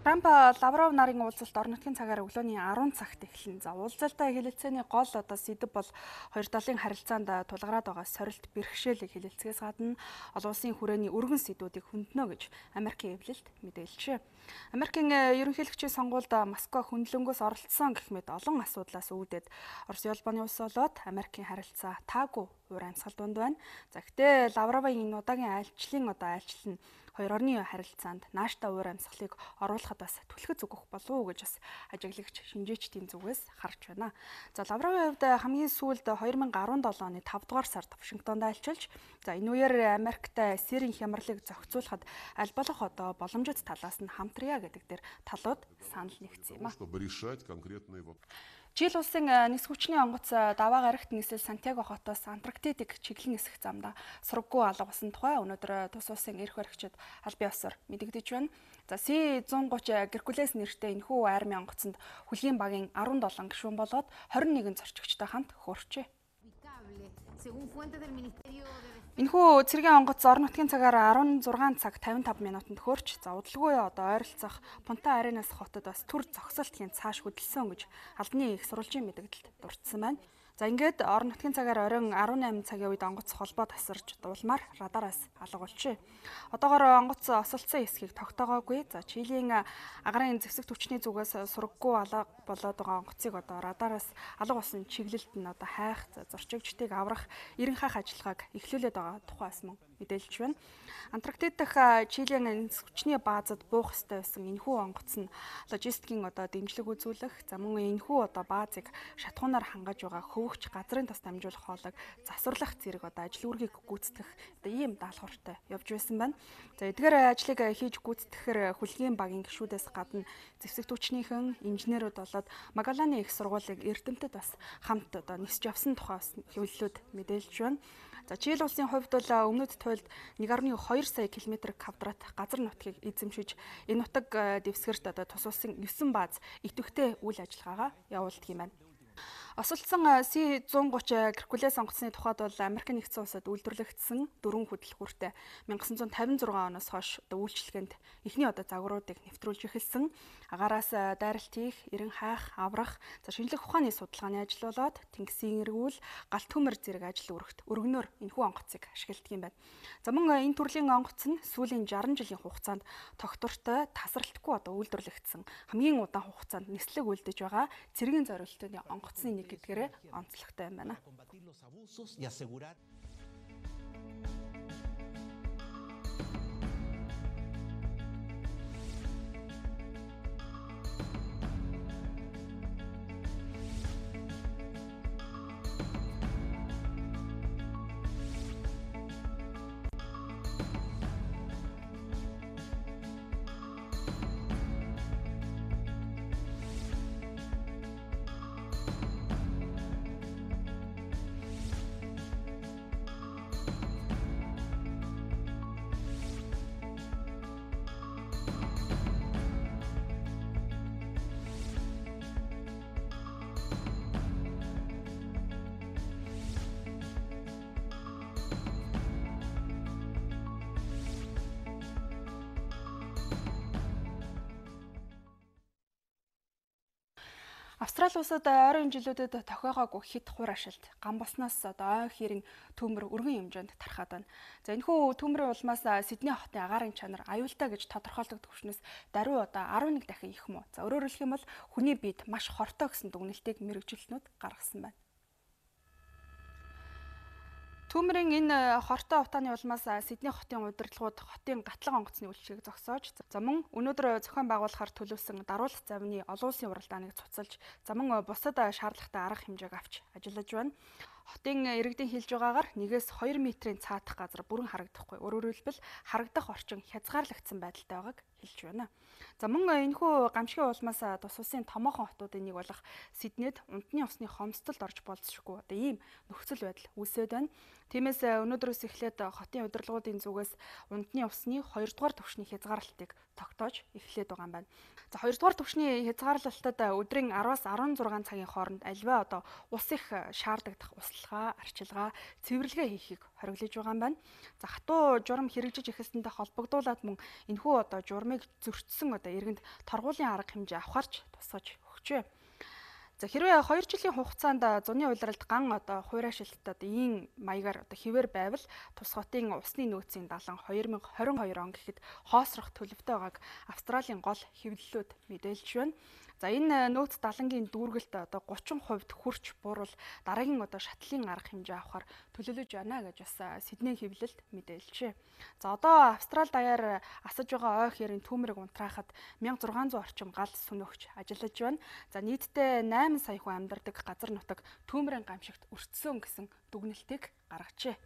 Трамп Лавров нарын уулзалт орон нутгийн цагаар өглөөний 10 цагт эхэлнэ. За уулзалтаа хэлэлцээний гол сэдэв бол хоёр талын харилцаанд тулгараад байгаа сорилт бэрхшээлийг хэлэлцгээс гадна олон улсын хүрээний өргөн сэдвүүдийг хөндлөнө гэж Америкийн эвлэлд мэдээлжээ. Америкийн ерөнхийлөгчийн сонгуульд Москва хөндлөнгөөс оролцсон гэх мэт олон асуудлаас үүдээд Оросын улбаны улс болоод Америкийн харилцаа таагүй уур амьсгал дунд байна. За гэхдээ Лавровын энэ удаагийн айлчлал нь хоёр орны харилцаанд нааштай уур амьсгалыг оруулахад бас түлхэц өгөх болов уу гэж бас ажиглагч шинжээчдийн зүгээс харж байна. За Лавровын хувьд хамгийн сүүлд 2017 оны 5 дугаар сард Вашингтонд айлчилж, за энэ үеэр Америктай Сирийн хямралыг зохицуулахад аль болох боломжит талаас нь хамтрая гэдэг дээр талууд санал нэгдсэн юм а. Жил улсын нисэх хүчний онгоц даваа гарагт нийслэл Сантьяго хотоос Антарктидыг чиглэн нисэх замдаа сургаггүй алга болсон тухай өнөөдөр тус улсын эрх баригчид аль бие усаар мэдэгдэж байна. За С-130 Геркулес нэртэй энэхүү армийн онгоцонд хүлгийн багийн 17 гишүүн болоод 21 зорчигчтой хамт хөөрчээ. Энэхүү цэргийн онгоц орон нутгийн цагаар 16 цаг 55 минутанд хөөрч удалгүй ойролцох Пунта Аренас хотод бас төр зогсолт хийн цааш хөдөлсөн гэж албаны их сурвалжийн мэдээлэлд дурдсан байна. За ингээд орон нутгийн цагаар оройн 18 цагийн үед онгоц холбоо тасарч дуулмаар радараас алга болжээ. Одоогоор онгоц осолцсон эсхийг тогтоогоогүй. За Чилийн агарын зэвсэг түвшний зүгээс сураггүй алга болоод байгаа онгоцыг одоо радараас алга болсон чиглэлд нь одоо хайх, зорчигчдыг аврах, эрен хаах ажиллагааг эхлүүлээд байгаа тухайс мөн мэдээлж байна. Антарктид дахь Чилийн хүчний баазад буух ёстой байсан энэхүү онгоц нь логистикийн одоо дэмжлэг үзүүлэх, за мөн энэхүү одоо баазыг шатхуунаар хангаж байгаа хөвөгч газрын тос дамжуулах хоолойг засварлах зэрэг одоо ажил үүргийг гүйцэтгэх одоо ийм даалгавартай явж байсан байна. За эдгээр ажлыг хийж гүйцэтгэхээр хүлгийн багийн гишүүдээс гадна зэвсэг түвшнийхэн инженерүүд болоод Mongolian их сургуулийг Эрдэмтэд бас хамт одоо нисж явсан тухай хөвлөлүүд мэдээлж байна. За Чили улсын хувьд бол өмнөд туйлд 1.2 сая км квадрат газар нутгийг эзэмшиж энэ нутаг дэвсгэрт одоо тус улсын 9 бааз идэвхтэй үйл ажиллагаагаа явуулдаг юм байна. Осолцсон C-130 Геркулес онгоцны тухайд бол Америк нэгдсэн улсад үйлдвэрлэгдсэн 4 хөтөлбөртэй 1956 оноос хойш үйлчлэгэнд эхний загваруудыг нэвтрүүлж эхэлсэн. Агаараас дайралт хийх, эрен хайх, аврах, шинжлэх ухааны судалгааны ажил болоод тэнгисийн эргүүл, галт төмөр зэрэг ажил үүрэгт өргөнөөр энэхүү онгоцыг ашигладаг юм байна. За мөн энэ төрлийн онгоц нь сүүлийн 60 жилийн хугацаанд тогтвортой тасралтгүй үйлдвэрлэгдсэн хамгийн удаан хугацаанд нислэг үлдэж байгаа цэргийн зориултын онгоцны нэг гэдгээрээ онцлогтой юм байна. Австрали улсад ойрын жилүүдэд тохиогоогүй хэд хур ашилт ган босноос ой хэрийн төмөр өргөн хэмжээнд тархаад байна. За энэхүү төмрийн улмаас Сидней хотын агаарын чанар аюултай гэж тодорхойлдог түвшнээс даруй 11 дахин их муу. За өөрөөр хэлэх юм бол хүний биед маш хортой гэсэн дүгнэлтийг мэргэжилтнүүд гаргасан байна. Төмрийн энэ хортой утааны улмаас Сидней хотын удирдлагууд хотын гатлан онгоцны үйлчлэгийг зогсоож, за мөн өнөөдөр зохион байгуулахаар төлөвлөсөн даруулах завны олон улсын уралдааныг цуцалж, за мөн бусад шаардлагатай арга хэмжээг авч ажиллаж байна. Хотын иргэдийн хэлж байгаагаар 1-2 метрийн цаатах газар бүрэн харагдахгүй. Өөрөөр хэлбэл харагдах орчин хязгаарлагдсан байдалтай байгааг хэлж байна. За мөн энэхүү гамшигын улмаас тус улсын томоохон хотуудын нэг болох Сиднейд унтны усны хомсдолд орж болзошгүй ийм нөхцөл байдал үүсээд байна. Тиймээс өнөөдрөөс эхлээд хотын удирдлагуудын зүгээс унтны усны 2 дугаар түвшний хязгаарлалтыг тогтоож эхлээд байгаа юм байна. За 2 дугаар түвшний хязгаарлалтад өдрийн 10-аас 16 цагийн хооронд альва ус их шаардагдах услалгаа, арчилгаа, цэвэрлэгээ хийхийг хориглож байгаа юм байна. За хатуу журам хэрэгжиж эхэлсэнтэй холбогдуулаад мөн энэхүү журмыг зөрчсөн иргэнд торгуулийн арга хэмжээ авахарч тусгаж өгчээ. За хэрвээ 2 жилийн хугацаанд зуны улиралд ган хуурай шилтад ийм маягаар хിവэр байвал тус хотын усны нөөцийн далан 2022 он гэхэд хоосрох төлөвтэй байгааг Австралийн гол хэвлэлүүд мэдээлж байна. За энэ нөөц далангийн дүүргэлт 30% хүрч буурвал дараагийн шатлалын арга хэмжээ авахар төлөвлөж байна гэж бас Сидней хэвлэлд мэдээлжээ. За одоо Австрали даяар асаж байгаа ой хэрийн төмрийг унтраахад 1600 орчим гал сүнөгч ажиллаж байна. За нийтдээ 8 сая хүн амьдардаг газар нутаг төмрийн гамшигт өртсөн гэсэн дүгнэлтийг гаргажээ.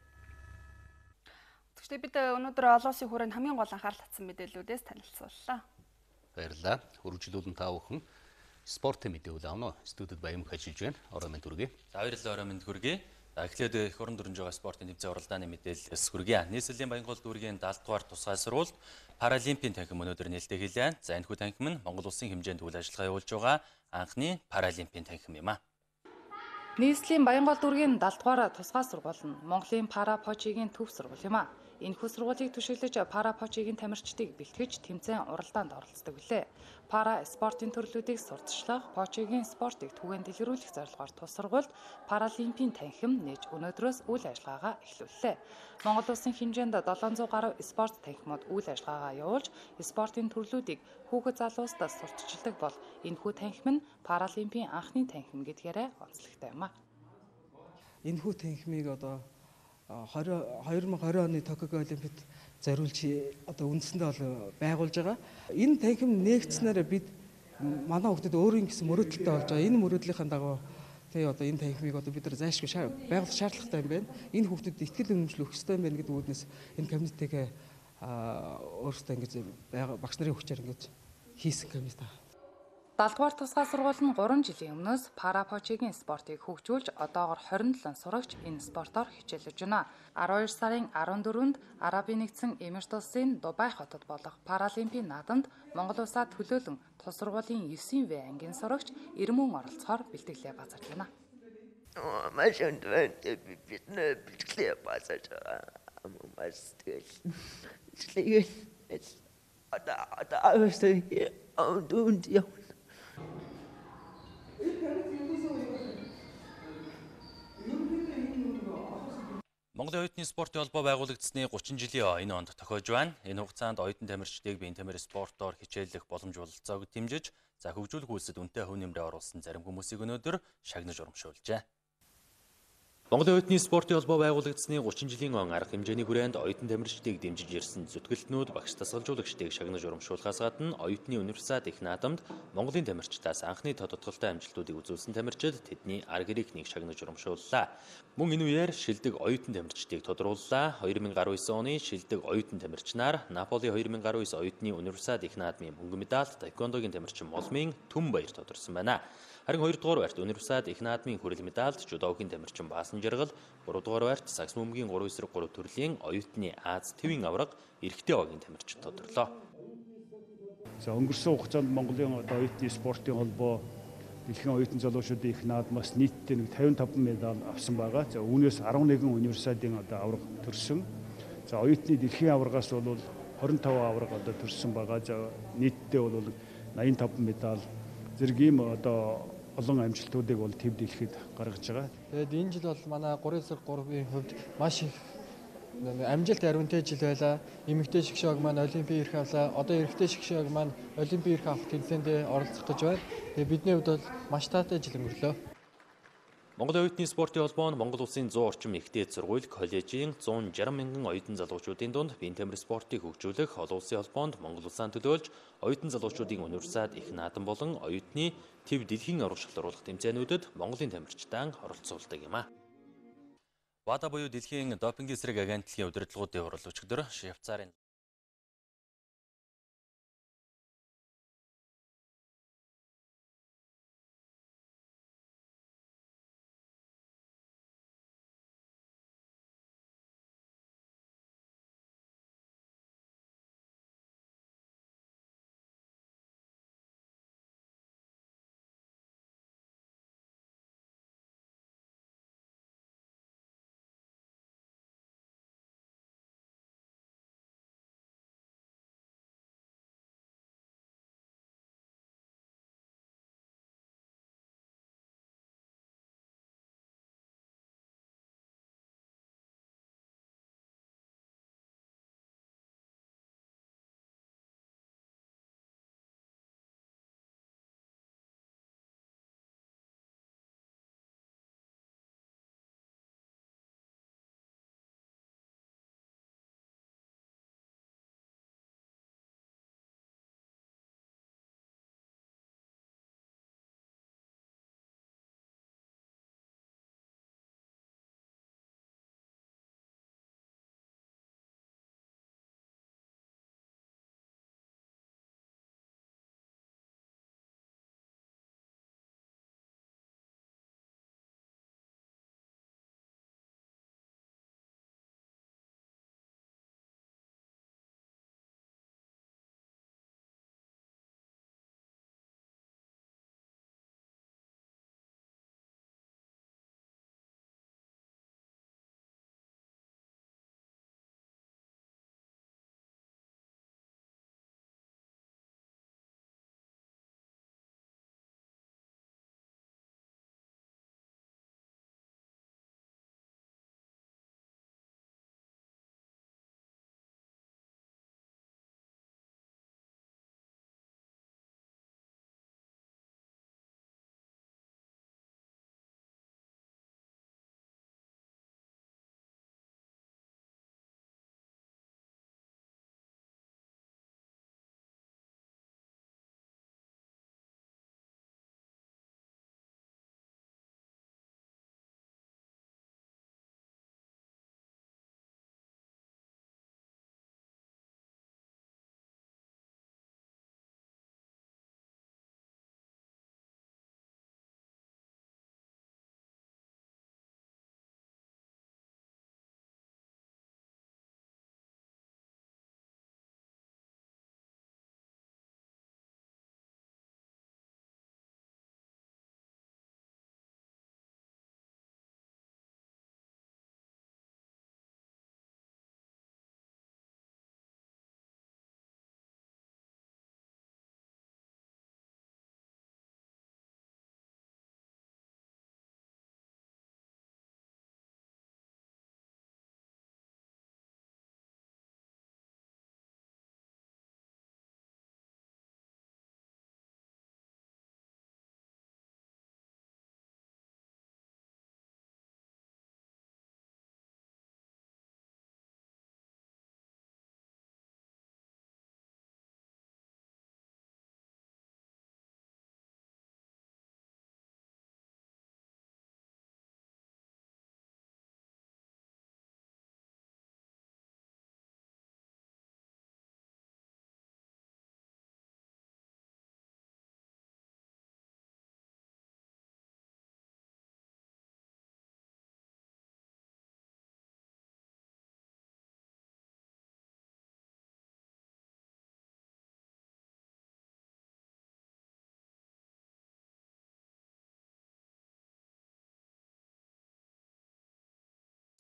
Тэгвэл бид өнөөдөр олон улсын хүрээнд хамгийн гол анхаарал татсан мэдээллүүдээс танилцууллаа. Баярлалаа. Үргэлжлүүлэн та бүхэн спортын мэдээлэл авна. Студид баян ажиллаж байна. Орой мэнд хүргэе. За баярлалаа орой мэнд хүргэе. Эхлээд их орон дөрөнж байгаа спортын тэмцээн уралдааны мэдээлэлс хүргэе. Нийслэлийн Баянгол дүүргийн 70 дугаар тусгай сургуульд Паралимпийн танхим өнөөдөр нээлттэй хэлээ. За энэхүү танхим нь Монгол улсын хэмжээнд үйл ажиллагаа явуулж байгаа анхны Паралимпийн танхим юм а. Нийслэлийн Баянгол дүүргийн 70 дугаар тусгай сургууль нь Монголын пара почигийн төв сургууль юм а. Энэхүү сургуулийг түшиглэж пара почигийн тамирчдыг бэлтгэж тэмцээн уралдаанд оролцдог билээ. Пара спортын төрлүүдийг сурталчлах, почигийн спортыг түгээн дэлгэрүүлэх зорилгоор тус сургуульд Паралимпийн танхим нээж өнөөдрөөс үйл ажиллагаагаа эхлүүллээ. Монгол улсын хэмжээнд 700 гаруй спорт танхимууд үйл ажиллагаагаа явуулж, спортын төрлүүдийг хүүхэд залуустаа сурталчилдаг бол энэхүү танхим нь Паралимпийн анхны танхим гэдгээрээ онцлогтой юм а. Энэхүү танхимыг одоо 2020 оны Токио Олимпиад зориулж одоо үндсэндээ бол байгуулж байгаа. Энэ танхим нээгдснээр бид манай хүүхдэд өөрийн гэсэн мөрөөдөлтэй болж байгаа. Энэ мөрөөдлийнхаа дагуу одоо энэ танхимыг одоо бид нар зайлшгүй байгуулах шаардлагатай юм байна. Энэ хүүхдэд итгэл үнэмшил өгөх ёстой юм байна гэдэг үүднээс энэ комитетийг өөрсдөө ингэж багш нарын хүчээр ингэж хийсэн комитет. 70 дугаар тусгай сургууль нь 3 жилийн өмнөөс парапочигийн спортыг хөгжүүлж одоогоор 27 сурагч энэ спортоор хичээлж байна. 12 сарын 14-нд Арабын нэгдсэн Эмирт улсын Дубай хотод болох Паралимпийн наадамд Монгол улсаа төлөөлөн тус сургуулийн 9В ангийн сурагч Ирмэн оролцохоор бэлтгэлээ базарж байна. Маш өндөр бид бэлтгэлээ базарж байгаа. Маш тэгэл. Монголын оюутны спортын холбоо байгуулагдсны 30 жилийн энэ онд тохиож байна. Энэ хугацаанд оюутан тамирчдыг биеийн тамир спортоор хичээллэх боломж бололцоог дэмжиж, хөгжүүлэх үйлсэд үнэтэй хөв нэмрээ оруулсан зарим хүмүүсийг өнөөдөр шагнаж урамшуулжээ. Монголын оюутны спортын холбоо байгуулагдсны 30 жилийн он арга хэмжээний хүрээнд оюутан тамирчдыг дэмжиж ирсэн зүтгэлтнүүд багш тасгалжуулагчдыг шагнаж урамшуулахаас гадна оюутны универсиад их наадамд Монголын тамирчдаас анхны тодотголтой амжилтуудыг үзүүлсэн тамирчид тэдний арга ирээхнийг шагнаж урамшууллаа. Мөн энэ үеэр шилдэг оюутан тамирчдыг тодрууллаа. 2019 оны шилдэг оюутан тамирчнаар Наполи 2019 оюутны универсиад их наадмын мөнгө медаль, таеквондогийн тамирчин Молмын Түн баяр тодорсон байна. Харин 2 дугаар байрт универсиад их наадмын хүрэл медальд жудогийн тамирчин Баасан Жаргал, 3 дугаар байрт сакс бөмбөгийн 3 эсрэг 3 төрлийн оюутны Аз твийн аварга эрэгтэй багийн тамирчид тодорлоо. За өнгөрсөн хугацаанд Монголын оюутны спортын холбоо дэлхийн оюутан залуучуудын их наадмаас нийтдээ 55 медаль авсан байгаа. За үүнээс 11 универсиадын аварга төрсөн. За оюутны дэлхийн аваргаас бол 25 аварга төрсөн байгаа. За нийтдээ бол 85 медаль зэрэг ийм олон амжилтуудыг бол төв дэлхийд гаргаж байгаа. Тэгээд энэ жил бол манай 3/3-ийн хувьд маш их амжилт ариунтай жил байлаа. Эмэгтэй шгшөөг маань олимпийн эрх авлаа. Одоо эрэгтэй шгшөөг маань олимпийн эрх авах тэмцээнд оролцох гэж байна. Тэгээд бидний хувьд бол маш таатай жил өнгөрлөө. Монголын оюутны спортын холбоо нь Монгол улсын 100 орчим ихтэй сургууль, коллежийн 160 мянган оюутан залуучуудын дунд биеийн тамир спортыг хөгжүүлэх олон улсын холбоонд Монгол улсаа төлөөлж оюутан залуучуудын универсиад их наадам болон оюутны төв дэлхийн аварга шалгаруулах тэмцээнүүдэд Монголын тамирчдаа оролцуулдаг юм а. WADA буюу дэлхийн допингийн эсрэг агентлагийн удирдлагуудын хурал өчигдөр Швейцарын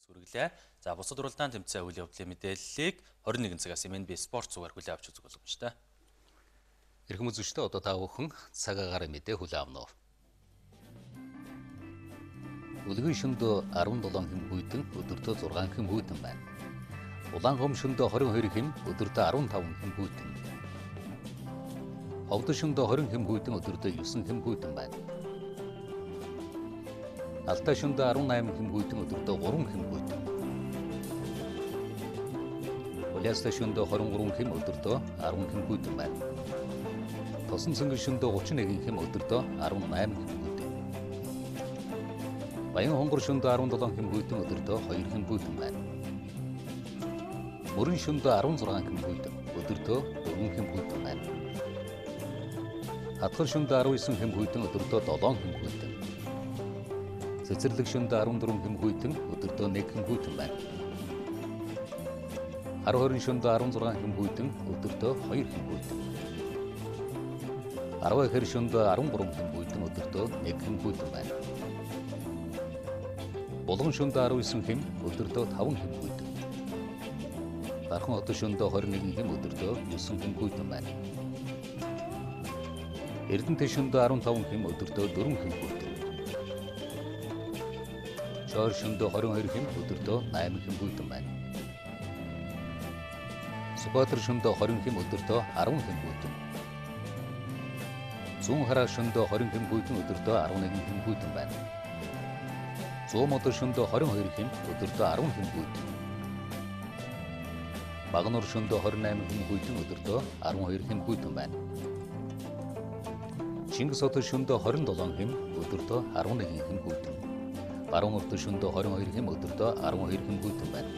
Сүргэлээ. За бусад уралдаан тэмцээн үйл явдлын мэдээллийг 21 цагаас МНБ спорт зүгээр хүлээн авч үзэх боломжтой. Эрхэм үзэгчдээ одоо та бүхэн цаг агаар мэдээ хүлээн авна уу? Үлгэн шөндөө 17 хэм хүйтэн өдөртөө 6 хэм хүйтэн байна. Улаан гом шөндөө 22 хэм өдөртөө 15 хэм хүйтэн. Ховд шөндөө 20 хэм хүйтэн өдөртөө 9 хэм хүйтэн байна. Алтай шөндөө 18 хэм хүйтэн өдөртөө 3 хэм хүйтэн. Уляастай шөндөө 23 хэм өдөртөө 10 хэм хүйтэн байна. Тосон цэнгэл шөндөө 31 хэм өдөртөө 18 хэм хүйтэн. Баян хонгор шөндөө 17 хэм хүйтэн өдөртөө 2 хэм хүйтэн байна. Мөрөн шөндөө 16 хэм хүйтэн өдөртөө 4 хэм хүйтэн байна. Хатгал шөндөө 19 хэм хүйтэн өдөртөө 7 хэм хүйтэн. Цэцэрлэг шөндөө 14 хэм хүйтэн өдөртөө 1 хэм хүйтэн байна. Хар хорин шөндөө 16 хэм хүйтэн өдөртөө 2 хэм хүйтэн. Арваа хэр шөндөө 13 хэм хүйтэн өдөртөө 1 хэм хүйтэн байна. Булган шөндөө 19 хэм өдөртөө 5 хэм хүйтэн. Дархан хот шөндөө 21 хэм өдөртөө 9 хэм хүйтэн байна. Эрдэнэт шөндөө 15 хэм өдөртөө 4 хэм хүйтэн. Шоор шөндөө 22 хэм өдөртөө 8 хэм хүйтэн байна. Сүбатэр шөндөө 20 хэм өдөртөө 10 хэм хүйтэн. Зүүн хараа шөндөө 20 хэм хүйтэн өдөртөө 11 хэм хүйтэн байна. Зүүн мод шөндөө 22 хэм өдөртөө 10 хэм хүйтэн. Багнуур шөндөө 28 хэм хүйтэн өдөртөө 12 хэм хүйтэн байна. Чингис хот шөндөө 27 хэм өдөртөө 11 хэм хүйтэн. Баруун урд шөндөө 22 хэм өдөртөө 12 хэм хүйтэн байна.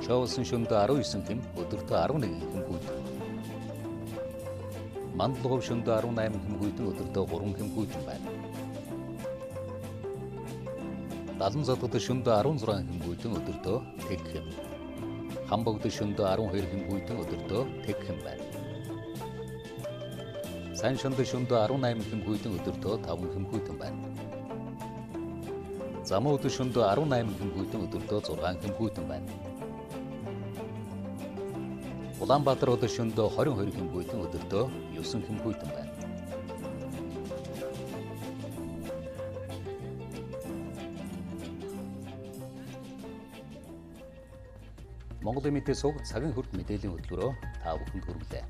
Шоолсон шөндөө 19 хэм өдөртөө 11 хэм хүйтэн. Мандлгов шөндөө 18 хэм хүйтэн өдөртөө 3 хэм хүйтэн байна. Далан задгад шөндөө 16 хэм хүйтэн өдөртөө 1 хэм. Хамбогд шөндөө 12 хэм хүйтэн өдөртөө 1 хэм байна. Сайн шонд шөндөө 18 хэм хүйтэн өдөртөө 5 хэм хүйтэн байна. Замууд шөндөө 18 хэм хүйтэн өдөртөө 6 хэм хүйтэн байна. Улаанбаатар хот шөндөө 22 хэм хүйтэн өдөртөө 9 хэм хүйтэн байна. Монголын мэдээ сувг цагийн хүрд мэдээллийн хөтөлбөрөөр та бүхэнд хүргэлээ.